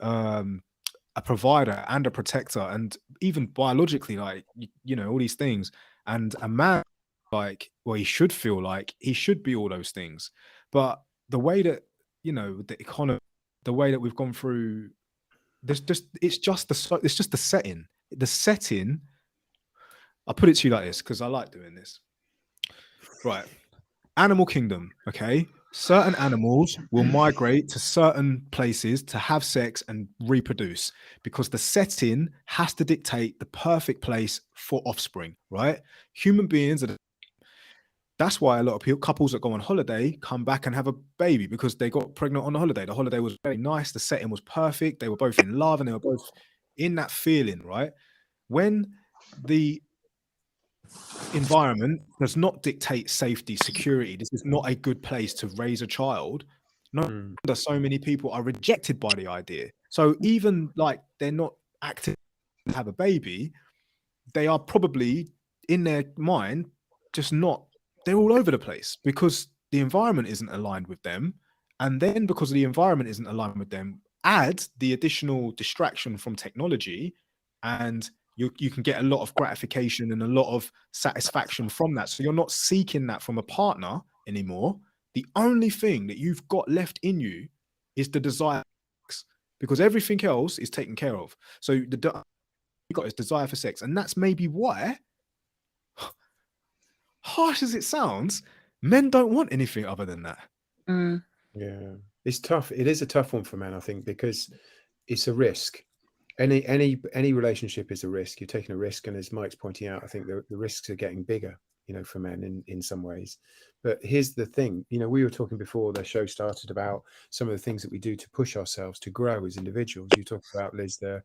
a provider and a protector, and even biologically, like, you know, all these things. And a man, like, well, he should feel like he should be all those things. But the way that, you know, the economy, the way that we've gone through, it's just the setting. The setting, I'll put it to you like this, because I like doing this. Right. Animal kingdom, okay? Certain animals will migrate to certain places to have sex and reproduce because the setting has to dictate the perfect place for offspring, right? Human beings that's why a lot of couples that go on holiday come back and have a baby, because they got pregnant on the holiday. The holiday was very nice. The setting was perfect. They were both in love and they were both in that feeling, right? When the environment does not dictate safety, security, this is not a good place to raise a child. No wonder so many people are rejected by the idea. So even like they're not active to have a baby, they are probably in their mind just not, they're all over the place because the environment isn't aligned with them. And then because the environment isn't aligned with them, add the additional distraction from technology, and you can get a lot of gratification and a lot of satisfaction from that. So you're not seeking that from a partner anymore. The only thing that you've got left in you is the desire, because everything else is taken care of. So got his desire for sex, and that's maybe why, harsh as it sounds, men don't want anything other than that. Yeah, it's tough. It is a tough one for men, I think, because it's a risk. Any relationship is a risk. You're taking a risk, and as Mike's pointing out, I think the risks are getting bigger, for men in some ways. But here's the thing, we were talking before the show started about some of the things that we do to push ourselves to grow as individuals. You talked about, Liz, the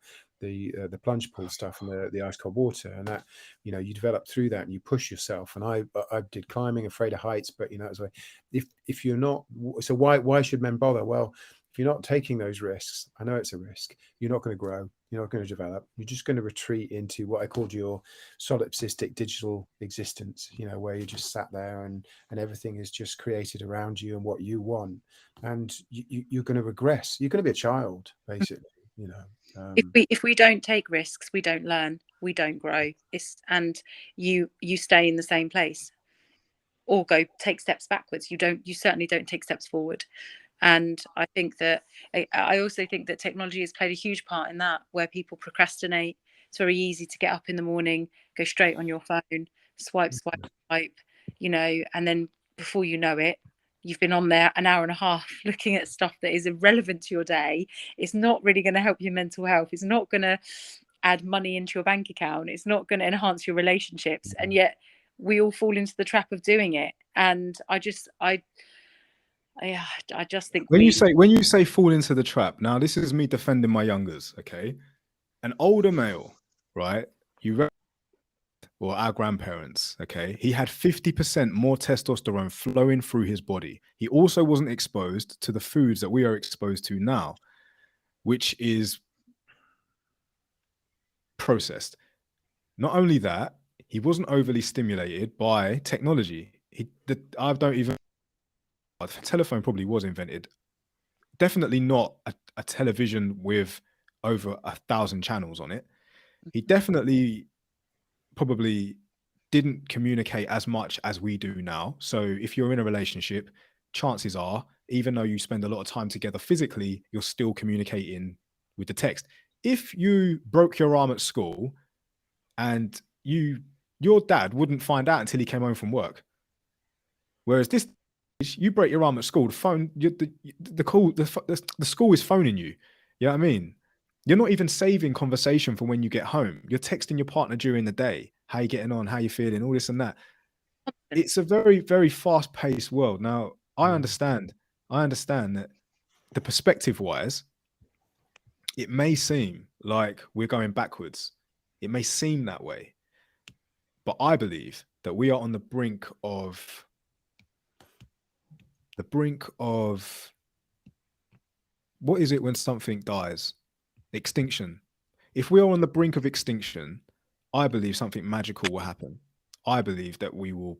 plunge pool stuff and the ice cold water, and that you develop through that and you push yourself. And I did climbing, afraid of heights, but it was like, if you're not, so why should men bother? Well, if you're not taking those risks, I know it's a risk, you're not going to grow, you're not going to develop, you're just going to retreat into what I called your solipsistic digital existence, where you just sat there and everything is just created around you and what you want, and you're going to regress. You're going to be a child, basically. If we don't take risks, we don't learn, we don't grow. And you stay in the same place or take steps backwards. You certainly don't take steps forward. And I also think that technology has played a huge part in that, where people procrastinate. It's very easy to get up in the morning, go straight on your phone, swipe, and then before you know it, you've been on there an hour and a half looking at stuff that is irrelevant to your day. It's not really going to help your mental health. It's not going to add money into your bank account. It's not going to enhance your relationships. And yet we all fall into the trap of doing it. And I just think when you say fall into the trap, now this is me defending my youngers, okay? An older male, right? Or our grandparents, okay? He had 50% more testosterone flowing through his body. He also wasn't exposed to the foods that we are exposed to now, which is processed. Not only that, he wasn't overly stimulated by technology. A telephone probably was invented. Definitely not a television with over 1,000 channels on it. He definitely probably didn't communicate as much as we do now. So if you're in a relationship, chances are, even though you spend a lot of time together physically, you're still communicating with the text. If you broke your arm at school and your dad wouldn't find out until he came home from work. Whereas this, you break your arm at school, the school is phoning you. You know what I mean? You're not even saving conversation for when you get home. You're texting your partner during the day. How you getting on? How you feeling? All this and that. It's a very, very fast-paced world. Now, I understand that the perspective-wise, it may seem like we're going backwards. It may seem that way. But I believe that we are on the brink of what is it when something dies? Extinction. If we are on the brink of extinction, I believe something magical will happen. I believe that we will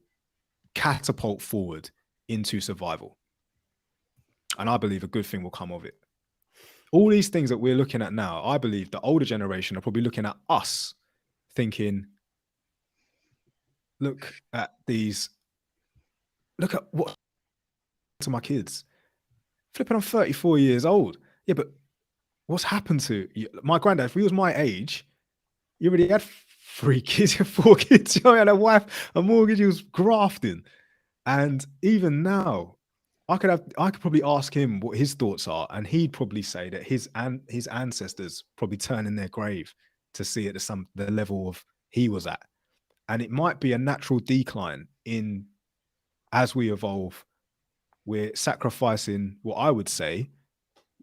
catapult forward into survival. And I believe a good thing will come of it. All these things that we're looking at now, I believe the older generation are probably looking at us thinking, look at what to my kids. Flipping, I'm 34 years old. Yeah, but what's happened to you? My granddad? If he was my age, you already had 3 kids, 4 kids. You had a wife, a mortgage. He was grafting, and even now, I could probably ask him what his thoughts are, and he'd probably say that his ancestors probably turn in their grave to see at the level of he was at, and it might be a natural decline as we evolve. We're sacrificing what I would say.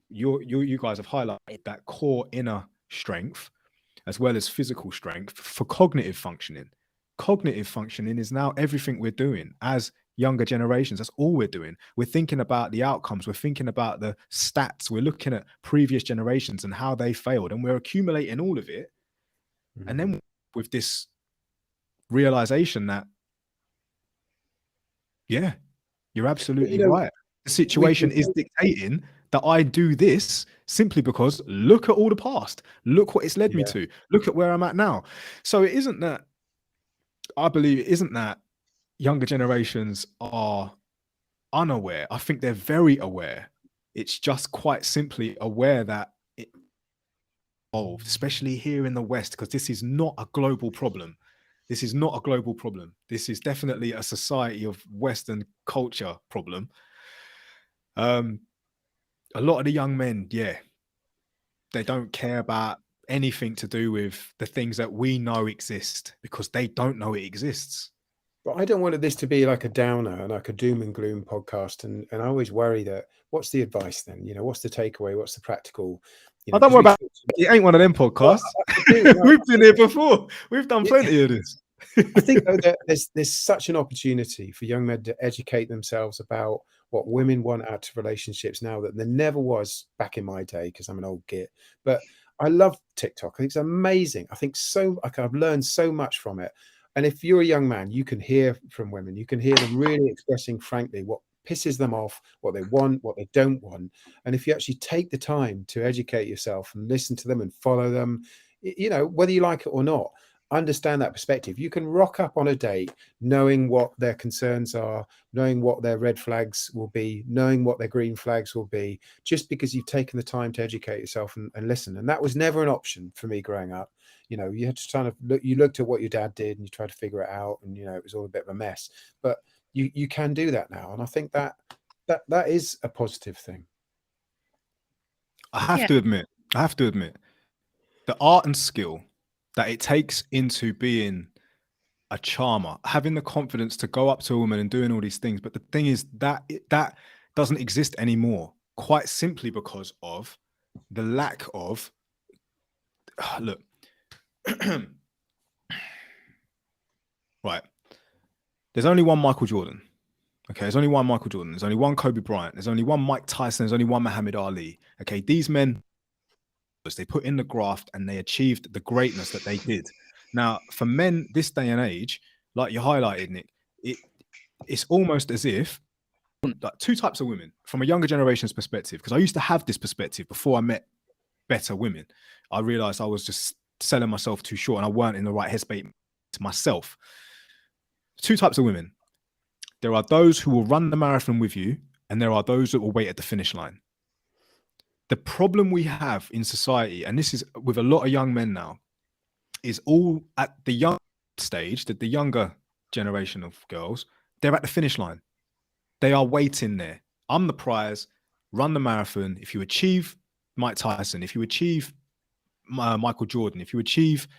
You guys have highlighted that core inner strength as well as physical strength for cognitive functioning. Cognitive functioning is now everything we're doing as younger generations. That's all we're doing. We're thinking about the outcomes. We're thinking about the stats. We're looking at previous generations and how they failed, and we're accumulating all of it. And then with this realization that, yeah, you're absolutely right. The situation is dictating that I do this simply because look at all the past. Look what it's led me to. Look at where I'm at now. So I believe it isn't that younger generations are unaware. I think they're very aware. It's just quite simply aware that involved, especially here in the West, because this is not a global problem. This is not a global problem. This is definitely a society of Western culture problem. A lot of the young men, yeah, they don't care about anything to do with the things that we know exist because they don't know it exists. But I don't want this to be like a downer and like a doom and gloom podcast. And I always worry that what's the advice then? You know, what's the takeaway? What's the practical? You know, I don't 'cause worry we- about it. Ain't one of them podcasts. I do, no, We've been here before. We've done Yeah. plenty of this. I think though that there's such an opportunity for young men to educate themselves about what women want out of relationships now that there never was back in my day, because I'm an old git. But I love TikTok. I think it's amazing. I think I've learned so much from it. And if you're a young man, you can hear from women. You can hear them really expressing frankly what pisses them off, what they want, what they don't want. And if you actually take the time to educate yourself and listen to them and follow them, you know, whether you like it or not, understand that perspective. You can rock up on a date knowing what their concerns are, knowing what their red flags will be, knowing what their green flags will be, just because you've taken the time to educate yourself and listen. And that was never an option for me growing up. You know, you had to kind of you looked at what your dad did and you tried to figure it out, and you know, it was all a bit of a mess. But you can do that now, and I think that is a positive thing. I have to admit, the art and skill that it takes into being a charmer, having the confidence to go up to a woman and doing all these things. But the thing is that that doesn't exist anymore, quite simply because of the lack of look. Right. There's only one Michael Jordan. Okay, there's only one Michael Jordan. There's only one Kobe Bryant. There's only one Mike Tyson. There's only one Muhammad Ali. Okay, these men, they put in the graft and they achieved the greatness that they did. Now, for men this day and age, like you highlighted, Nick, it's almost as if like two types of women from a younger generation's perspective, because I used to have this perspective before I met better women. I realized I was just selling myself too short and I weren't in the right headspace to myself. Two types of women. There are those who will run the marathon with you, and there are those that will wait at the finish line. The problem we have in society, and this is with a lot of young men now, is all at the young stage, that the younger generation of girls, they're at the finish line. They are waiting there. I'm the prize, run the marathon. If you achieve Mike Tyson, if you achieve Michael Jordan, if you achieve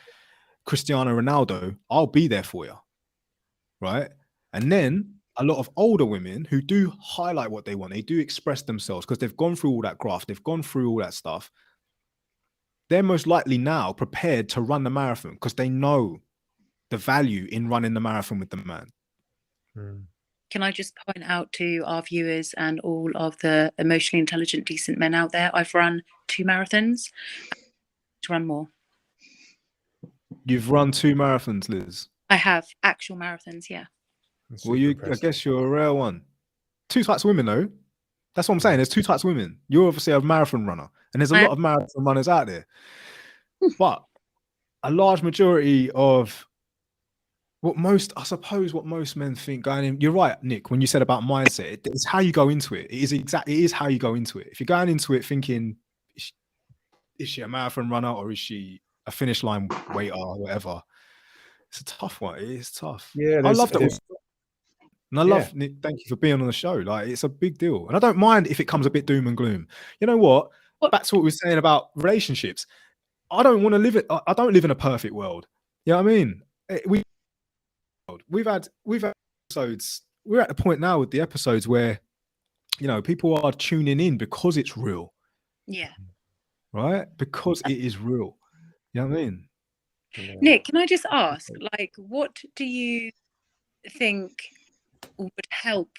Cristiano Ronaldo, I'll be there for you. Right? And then a lot of older women who do highlight what they want, they do express themselves because they've gone through all that graft, they've gone through all that stuff. They're most likely now prepared to run the marathon because they know the value in running the marathon with the man. Can I just point out to our viewers and all of the emotionally intelligent, decent men out there, I've run 2 marathons. To run more. You've run 2 marathons, Liz? I have actual marathons, yeah. Well, I guess you're a rare one. 2 types of women, though. That's what I'm saying. There's 2 types of women. You're obviously a marathon runner, and there's a lot of marathon runners out there. But a large majority of what most men think going in. You're right, Nick, when you said about mindset, it's how you go into it. It is how you go into it. If you're going into it thinking, is she a marathon runner or is she a finish line waiter or whatever? It's a tough one. It is tough. Yeah, I love that. And I love Nick. Thank you for being on the show. Like, it's a big deal, and I don't mind if it comes a bit doom and gloom. You know what? Back to what we were saying about relationships. I don't want to live it. I don't live in a perfect world. You know what I mean? We've had episodes. We're at the point now with the episodes where, you know, people are tuning in because it's real. Yeah. Right? Because it is real. You know what I mean? Nick, can I just ask, like, what do you think would help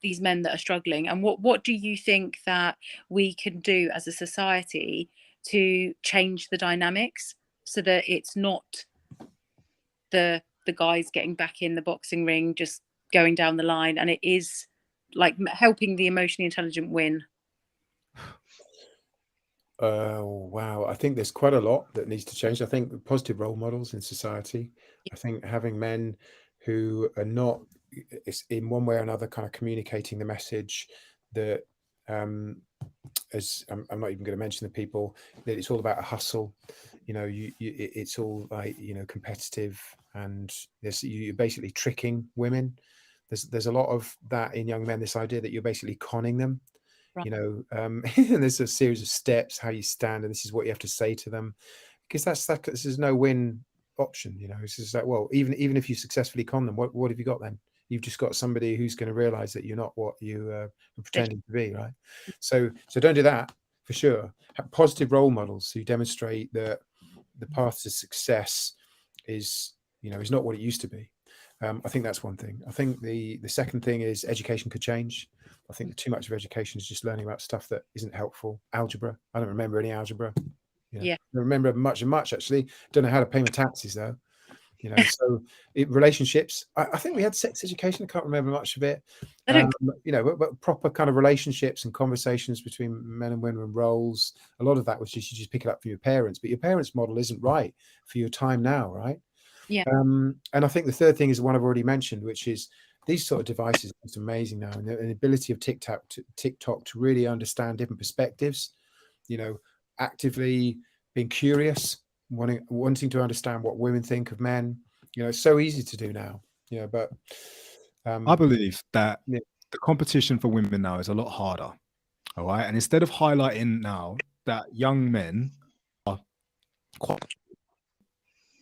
these men that are struggling, and what do you think that we can do as a society to change the dynamics so that it's not the guys getting back in the boxing ring, just going down the line, and it is like helping the emotionally intelligent win? Wow. I think there's quite a lot that needs to change. I think positive role models in society. I think having men who are not in one way or another kind of communicating the message that as I'm not even going to mention the people, that it's all about a hustle. You know, it's all like, you know, competitive, and you're basically tricking women. There's a lot of that in young men, this idea that you're basically conning them. Right. You know, and there's a series of steps, how you stand, and this is what you have to say to them, because this is no win option. You know, it's just like, well, even if you successfully con them, what have you got then? You've just got somebody who's going to realize that you're not what you are pretending to be, right? So don't do that, for sure. Have positive role models who demonstrate that the path to success is not what it used to be. I think that's one thing. I think the second thing is education could change. I think too much of education is just learning about stuff that isn't helpful. Algebra. I don't remember any algebra. Yeah. I remember much actually. Don't know how to pay my taxes though. You know, so relationships. I think we had sex education. I can't remember much of it. You know, but proper kind of relationships and conversations between men and women, roles. A lot of that was you just pick it up from your parents, but your parents' model isn't right for your time now, right? Yeah. And I think the third thing is the one I've already mentioned, which is these sort of devices are just amazing now, and the ability of TikTok to really understand different perspectives. You know, actively being curious, wanting to understand what women think of men. You know, it's so easy to do now. You know, but I believe that yeah. the competition for women now is a lot harder. All right. And instead of highlighting now that young men are quite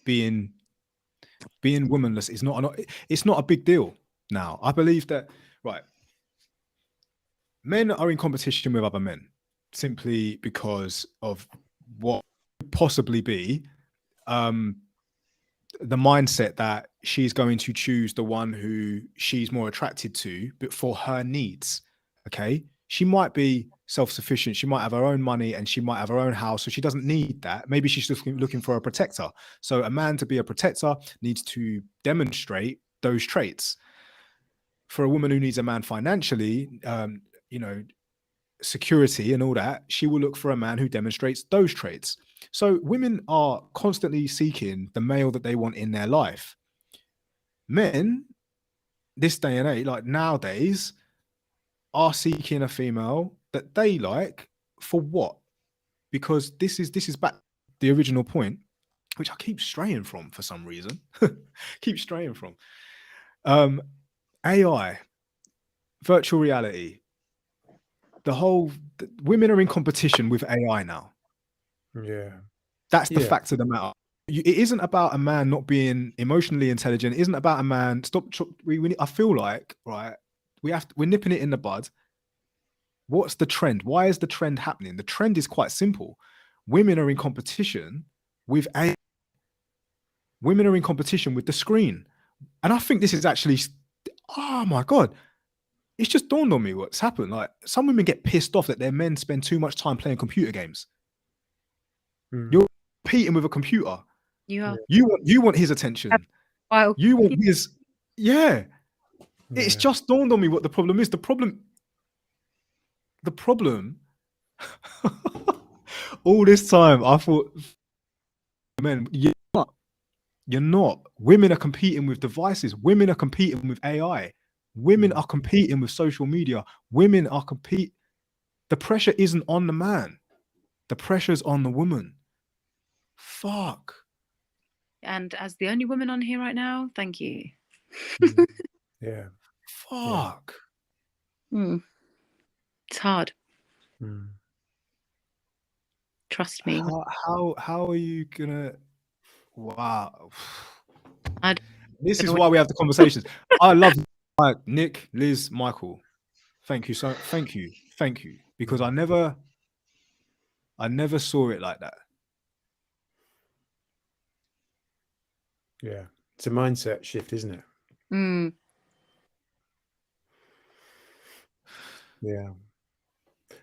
being womanless is it's not a big deal now. I believe that, right, men are in competition with other men simply because of what could possibly be the mindset that she's going to choose the one who she's more attracted to, but for her needs. Okay. She might be self-sufficient. She might have her own money and she might have her own house. So she doesn't need that. Maybe she's just looking for a protector. So a man to be a protector needs to demonstrate those traits. For a woman who needs a man financially, you know, security and all that, she will look for a man who demonstrates those traits. So women are constantly seeking the male that they want in their life. Men, this day and age, like nowadays, are seeking a female that they like for what? Because this is back to the original point, which I keep straying from for some reason. Keep straying from. AI, virtual reality. Women are in competition with AI now. Yeah. That's the fact of the matter. It isn't about a man not being emotionally intelligent. It isn't about a man. I feel like, right, we're nipping it in the bud. What's the trend? Why is the trend happening? The trend is quite simple. Women are in competition with AI. Women are in competition with the screen. And I think this is actually, oh my God. It's just dawned on me what's happened. Like, some women get pissed off that their men spend too much time playing computer games. You're competing with a computer. You are. You want his attention. Wow. You want his. Yeah. It's just dawned on me what the problem is. The problem. All this time, I thought, men, you're not. Women are competing with devices. Women are competing with AI. Women are competing with social media. Women are The pressure isn't on the man. The pressure's on the woman. Fuck. And as the only woman on here right now, thank you. Yeah. Fuck. It's hard. Trust me. How are you gonna? Wow. I This is why we have the conversations. I love Nick, Liz, Michael. Thank you. Thank you. Because I never saw it like that. Yeah. It's a mindset shift, isn't it? Yeah.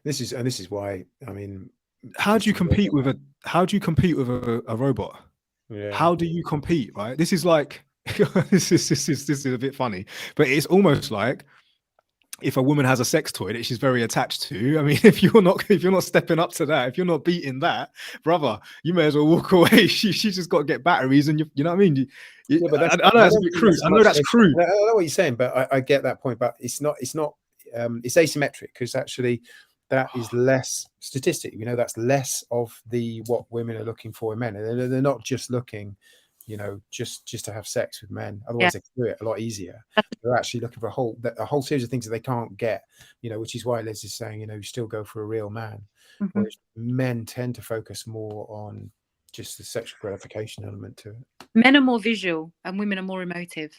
This is why, I mean, how do you compete with a robot? Yeah. How do you compete, right? This is like this is a bit funny, but it's almost like if a woman has a sex toy that she's very attached to. I mean, if you're not stepping up to that, if you're not beating that, brother, you may as well walk away. She's just got to get batteries, and you know what I mean. But I know that's a bit crude. I know that's crude. I know what you're saying, but I get that point. But it's not. It's asymmetric, because actually, that is less statistically. We know that's less of what women are looking for in men. And they're not just looking, just to have sex with men. Otherwise, they can do it a lot easier. They're actually looking for a whole series of things that they can't get. Which is why Liz is saying, you still go for a real man. Whereas men tend to focus more on just the sexual gratification element to it. Men are more visual, and women are more emotive.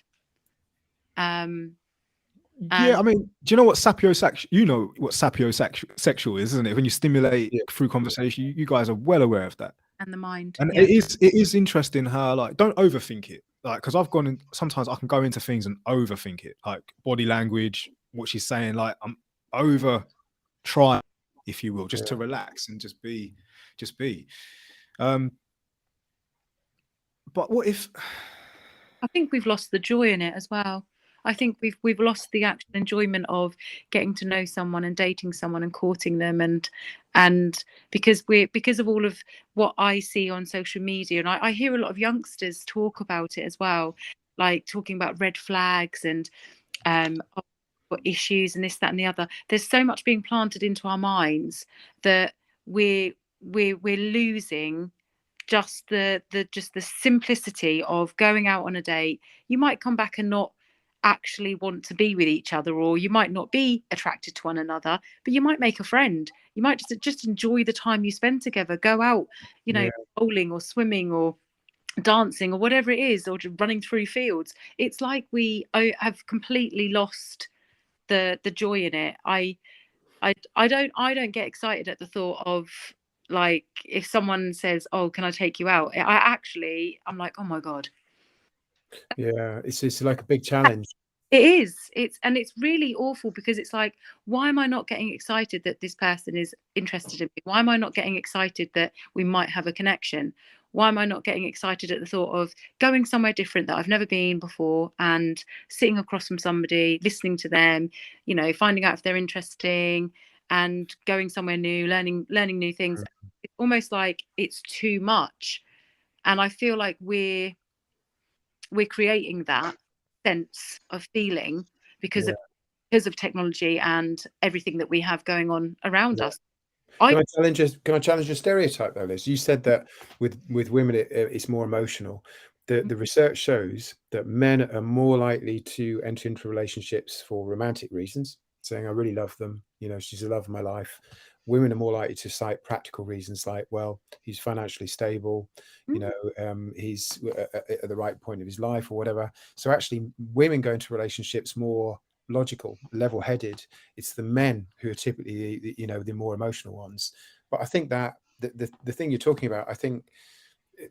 Yeah, I mean, do you know what sapiosexual? You know what sapiosexual is, isn't it? When you stimulate through conversation, you guys are well aware of that. And the mind. And it is interesting how, like, don't overthink it. Like, because I've gone in, sometimes I can go into things and overthink it, like body language, what she's saying. Like, I'm over trying, if you will, just to relax and just be. But what if? I think we've lost the joy in it as well. I think we've lost the actual enjoyment of getting to know someone and dating someone and courting them, and because of all of what I see on social media, and I hear a lot of youngsters talk about it as well, like talking about red flags and issues and this, that, and the other. There's so much being planted into our minds that we're losing just the simplicity of going out on a date. You might come back and not actually want to be with each other, or you might not be attracted to one another, but you might make a friend. You might just enjoy the time you spend together, go out, bowling or swimming or dancing or whatever it is, or just running through fields. It's like we have completely lost the joy in it. I don't get excited at the thought of, like, if someone says, "Oh, can I take you out?" I'm like, "Oh my God." Yeah, it's like a big challenge. It is. It's really awful, because it's like, why am I not getting excited that this person is interested in me? Why am I not getting excited that we might have a connection? Why am I not getting excited at the thought of going somewhere different that I've never been before and sitting across from somebody, listening to them, finding out if they're interesting, and going somewhere new, learning new things. It's almost like it's too much. And I feel like we're creating that sense of feeling because of technology and everything that we have going on around us. Can I challenge a stereotype though, Liz? You said that with women it's more emotional. The research shows that men are more likely to enter into relationships for romantic reasons, saying I really love them, she's the love of my life. Women are more likely to cite practical reasons, like, well, he's financially stable, he's at the right point of his life or whatever. So actually women go into relationships more logical, level-headed. It's the men who are typically the more emotional ones. But I think that the thing you're talking about, I think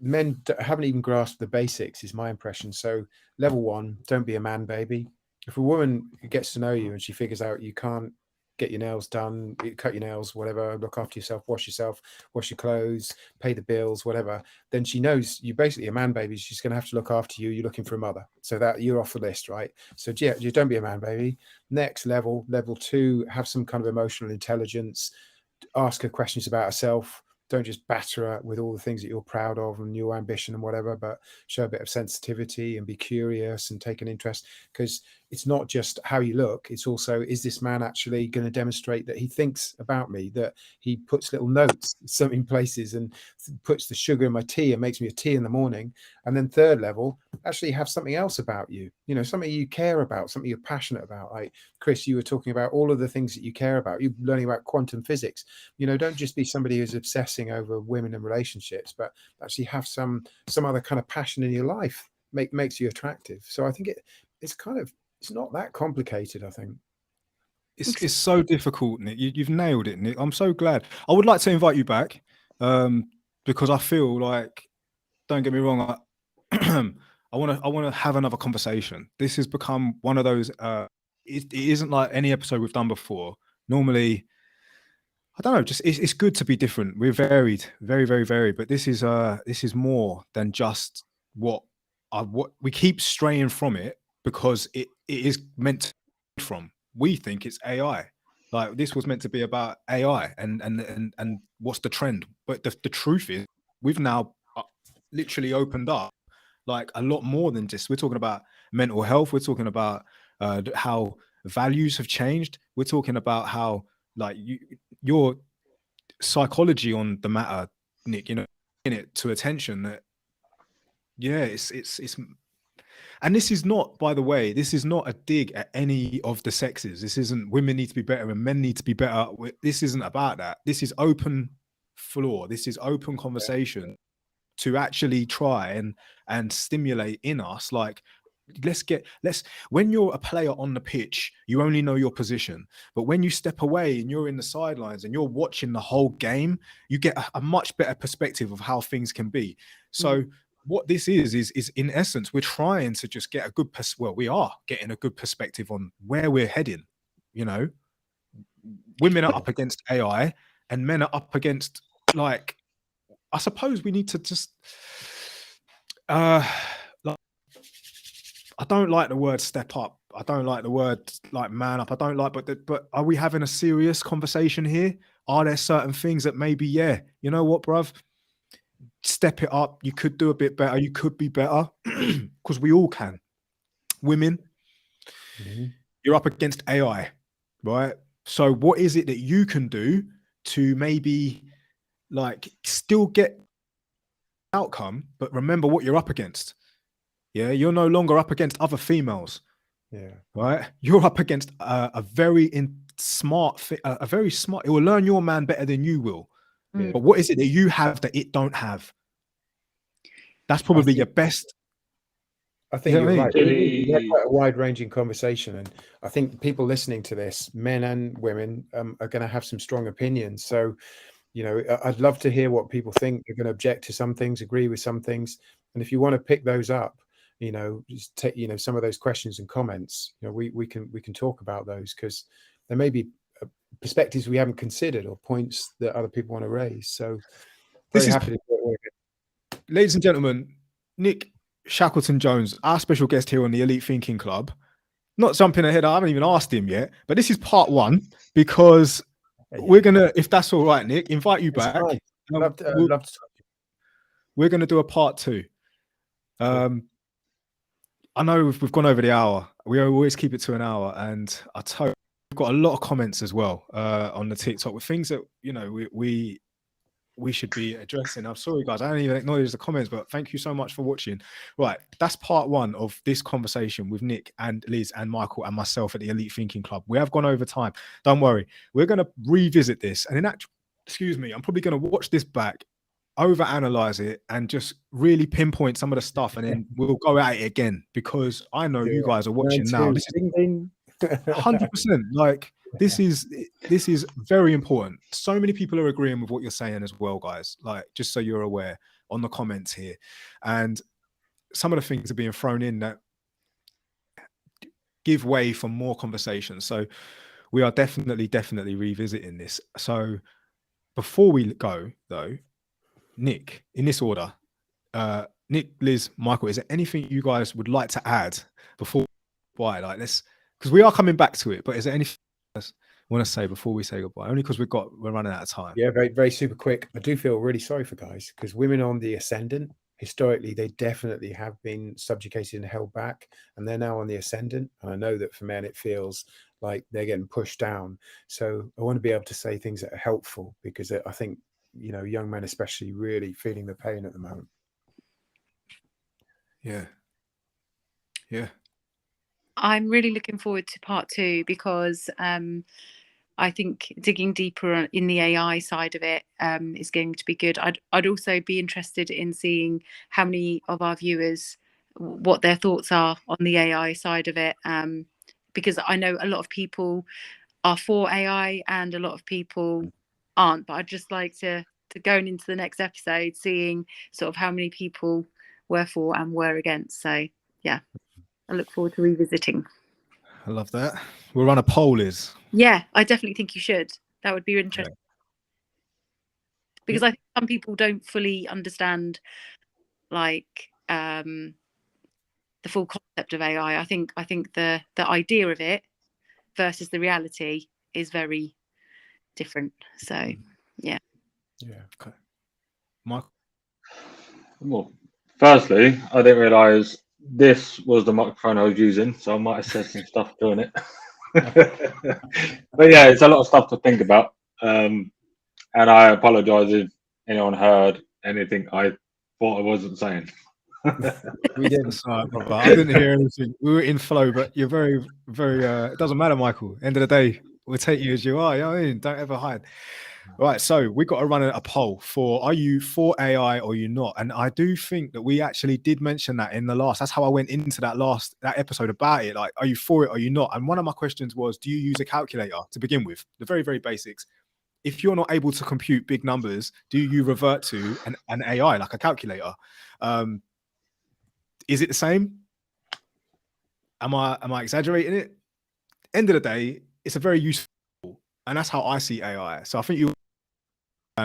men haven't even grasped the basics, is my impression. So level one, don't be a man baby. If a woman gets to know you and she figures out you can't get your nails done, cut your nails, whatever, look after yourself, wash your clothes, pay the bills, whatever, then she knows you basically a man baby. She's going to have to look after you. You're looking for a mother. So that you're off the list, right? So yeah, you don't be a man baby. Next level 2, have some kind of emotional intelligence. Ask her questions about herself. Don't just batter her with all the things that you're proud of and your ambition and whatever, but show a bit of sensitivity and be curious and take an interest, because it's not just how you look. It's also, is this man actually going to demonstrate that he thinks about me, that he puts little notes in places and puts the sugar in my tea and makes me a tea in the morning. And then third level, actually have something else about you, something you care about, something you're passionate about. Like Chris, you were talking about all of the things that you care about. You're learning about quantum physics. Don't just be somebody who's obsessing over women and relationships, but actually have some other kind of passion in your life makes you attractive. So I think it's not that complicated, I think. It's so difficult, Nick. You've nailed it, Nick. I'm so glad. I would like to invite you back, because I feel like, don't get me wrong, I want to have another conversation. This has become one of those. It isn't like any episode we've done before. Normally, I don't know. Just it's good to be different. We're varied, very, very varied. But this is more than just what we keep straying from it, because it is meant to be from. We think it's AI. Like, this was meant to be about AI and what's the trend. But the truth is, we've now literally opened up like a lot more than just. We're talking about mental health. We're talking about how values have changed. We're talking about how like your psychology on the matter, Nick, you know, in it to attention that, yeah, it's and this is not, by the way, this is not a dig at any of the sexes. This isn't women need to be better and men need to be better. This isn't about that. This is open floor. This is open conversation to actually try and stimulate in us, like, when you're a player on the pitch, you only know your position. But when you step away and you're in the sidelines and you're watching the whole game, you get a much better perspective of how things can be. So what this is in essence, we're trying to just get a good we are getting a good perspective on where we're heading. You know, women are up against AI and men are up against, like, I suppose we need to just I don't like the word step up. I don't like the word like man up. I don't like, but are we having a serious conversation here? Are there certain things that maybe, yeah, you know what, bruv? Step it up. You could do a bit better. You could be better, because we all can. Women, you're up against AI, right? So what is it that you can do to maybe, like, still get outcome, but remember what you're up against? Yeah, you're no longer up against other females. Yeah, right. You're up against a very smart. It will learn your man better than you will. Yeah. But what is it that you have that it don't have? That's probably your best. I think you're right. We had quite a wide-ranging conversation, and I think people listening to this, men and women, are going to have some strong opinions. So, you know, I'd love to hear what people think. They're going to object to some things, agree with some things, and if you want to pick those up, you know, just take, you know, some of those questions and comments. You know, we can talk about those, because there may be perspectives we haven't considered or points that other people want to raise. So, very happy to do it. Ladies and gentlemen, Nick Shackleton-Jones, our special guest here on the Elite Thinking Club. Not jumping ahead, I haven't even asked him yet, but this is part one, because we're gonna, if that's all right, Nick, invite you back. Love to talk to you. We're gonna do a part two. I know we've gone over the hour. We always keep it to an hour, and I tell you, we've got a lot of comments as well on the TikTok with things that, you know, we should be addressing. I'm sorry, guys, I don't even acknowledge the comments, but thank you so much for watching. Right, that's part one of this conversation with Nick and Liz and Michael and myself at the Elite Thinking Club. We have gone over time. Don't worry, we're going to revisit this, and excuse me, I'm probably going to watch this back, overanalyze it, and just really pinpoint some of the stuff, and then we'll go at it again, because I know you guys are watching now. This is 100%. Like, this is very important. So many people are agreeing with what you're saying as well, guys. Like, just so you're aware on the comments here, and some of the things are being thrown in that give way for more conversation. So we are definitely revisiting this. So before we go, though, Nick, in this order, Nick, Liz, Michael, is there anything you guys would like to add before like this? Because we are coming back to it, but is there anything else you want to say before we say goodbye? Only because we're running out of time. Yeah, very super quick. I do feel really sorry for guys, because women on the ascendant, historically, they definitely have been subjugated and held back, and they're now on the ascendant. And I know that for men, it feels like they're getting pushed down. So I want to be able to say things that are helpful, because I think, you know, young men especially really feeling the pain at the moment. Yeah. I'm really looking forward to part two, because I think digging deeper in the AI side of it is going to be good. I'd also be interested in seeing how many of our viewers, what their thoughts are on the AI side of it, because I know a lot of people are for AI and a lot of people aren't, but I'd just like to going into the next episode, seeing sort of how many people were for and were against. So yeah, I look forward to revisiting. I love that. We'll run a poll, Liz. Yeah, I definitely think you should. That would be interesting. Yeah. Because I think some people don't fully understand, like, the full concept of AI. I think the idea of it versus the reality is very different. So yeah. Okay. Michael? Well, firstly, I didn't realise this was the microphone I was using, so I might have said some stuff during it. But yeah, it's a lot of stuff to think about. And I apologize if anyone heard anything I thought I wasn't saying. We didn't. Sorry, brother. I didn't hear anything. We were in flow, but you're very, very. It doesn't matter, Michael. End of the day, we'll take you as you are. You know what I mean? Don't ever hide. Right. So we got to run a poll for: are you for AI or you not? And I do think that we actually did mention that in the last. That's how I went into that episode about it. Like, are you for it or you not? And one of my questions was: do you use a calculator to begin with? The very, very basics. If you're not able to compute big numbers, do you revert to an AI like a calculator? Is it the same? Am I exaggerating it? End of the day, it's a very useful, and that's how I see AI. So I think you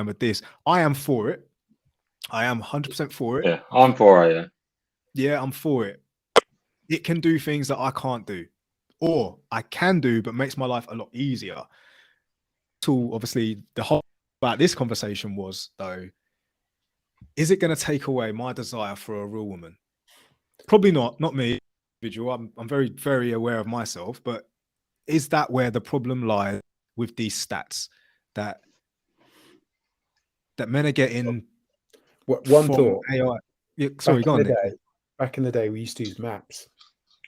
with this. I am for it. I am 100% for it. Yeah, I'm for it. Yeah, I'm for it. It can do things that I can't do, or I can do, but makes my life a lot easier. So obviously, the whole about this conversation was though, is it going to take away my desire for a real woman? Probably not. Not me, individual. I'm very, very aware of myself, but is that where the problem lies with these stats that men are getting? One thought. AI. Yeah, sorry, go on. Back in the day, we used to use maps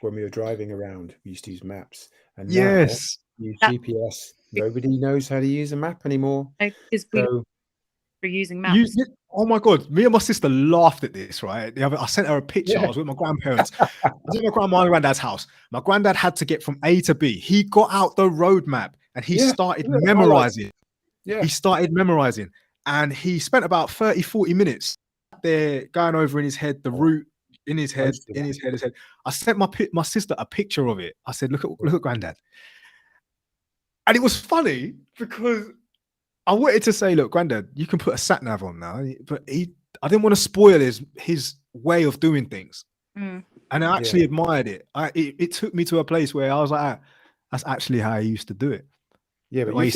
when we were driving around. We used to use maps, and yes, now use GPS. Nobody knows how to use a map anymore. Because we're using maps. Oh my god, me and my sister laughed at this, right? I sent her a picture. I was with my grandparents. I was at my grandma and granddad's house. My granddad had to get from A to B. He got out the road map and he started memorizing. He started memorizing, and he spent about 30-40 minutes there going over in his head the route in his head. I sent my sister a picture of it. I said, look at granddad. And it was funny because I wanted to say, look, granddad, you can put a sat nav on now, but I didn't want to spoil his way of doing things. And I actually admired it. It took me to a place where I was like, that's actually how I used to do it. Yeah, but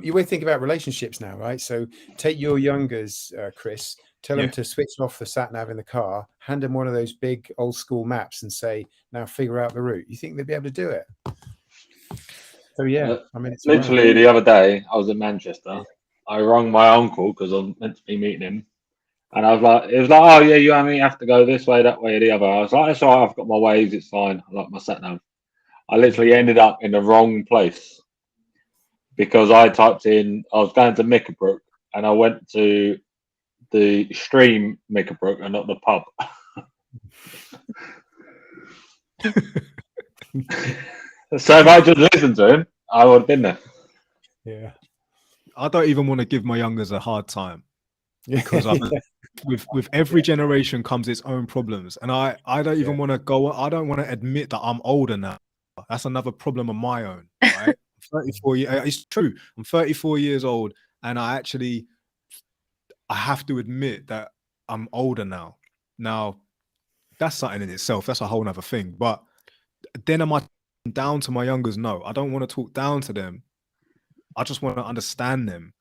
you would think about relationships now, right? So take your youngers, Chris, tell them to switch off the sat nav in the car, hand them one of those big old school maps and say, now figure out the route. You think they'd be able to do it? So yeah, I mean, it's literally the other day I was in Manchester. I rang my uncle because I was meant to be meeting him, and I was like, it was like, oh yeah, you and me have to go this way, that way, or the other. I was like, it's all right, I've got my ways, it's fine. I like my sat nav. I literally ended up in the wrong place because I typed in, I was going to Mickerbrook, and I went to the stream Mickerbrook and not the pub. So if I just listened to him, I would have been there. Yeah. I don't even want to give my youngers a hard time because with every generation comes its own problems. And I don't even want to I don't want to admit that I'm older now. That's another problem of my own, right? 34 years, it's true. I'm 34 years old, and I have to admit that I'm older now. Now, that's something in itself. That's a whole nother thing. But then am I down to my youngers? No, I don't want to talk down to them. I just want to understand them.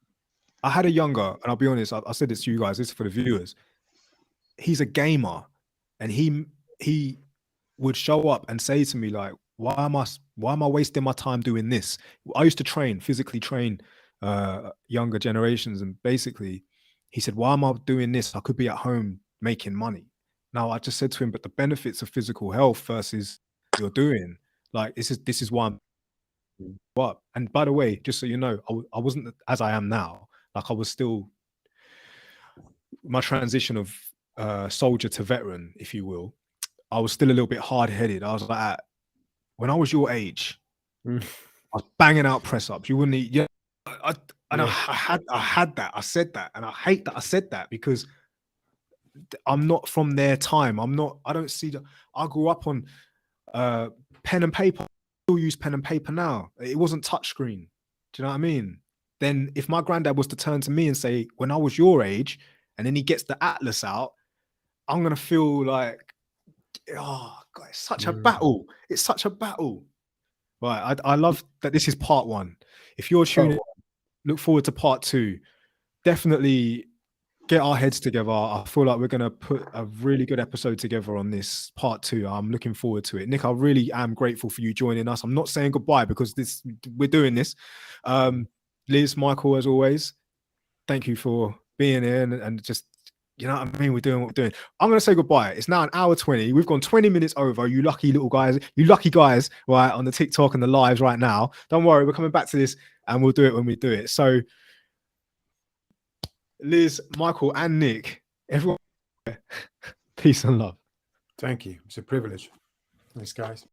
I had a younger, and I'll be honest, I said this to you guys, this is for the viewers. He's a gamer, and he would show up and say to me, like, why am I wasting my time doing this? I used to physically train younger generations, and basically he said, why am I doing this? I could be at home making money. Now I just said to him, but the benefits of physical health versus you're doing, like, this is why I'm what. And by the way, just so you know, I wasn't as I am now. Like, I was still my transition of soldier to veteran, if you will. I was still a little bit hard-headed. I was like, when I was your age, I was banging out press-ups. You wouldn't eat. Yeah, I had that. I said that, and I hate that I said that because I'm not from their time. I don't see that. I grew up on pen and paper. I still use pen and paper now. It wasn't touchscreen. Do you know what I mean? Then if my granddad was to turn to me and say, when I was your age, and then he gets the atlas out, I'm gonna feel like, oh God, it's such a battle. It's such a battle. Right. I love that this is part one. If you're tuning in, look forward to part two. Definitely get our heads together. I feel like we're going to put a really good episode together on this part 2. I'm looking forward to it. Nick, I really am grateful for you joining us. I'm not saying goodbye because we're doing this. Liz, Michael, as always, thank you for being here and just, you know what I mean? We're doing what we're doing. I'm going to say goodbye. It's now 1:20. We've gone 20 minutes over. You lucky little guys, you lucky guys, right, on the TikTok and the lives right now. Don't worry, we're coming back to this and we'll do it when we do it. So Liz, Michael, and Nick, everyone, peace and love. Thank you. It's a privilege. Thanks, guys.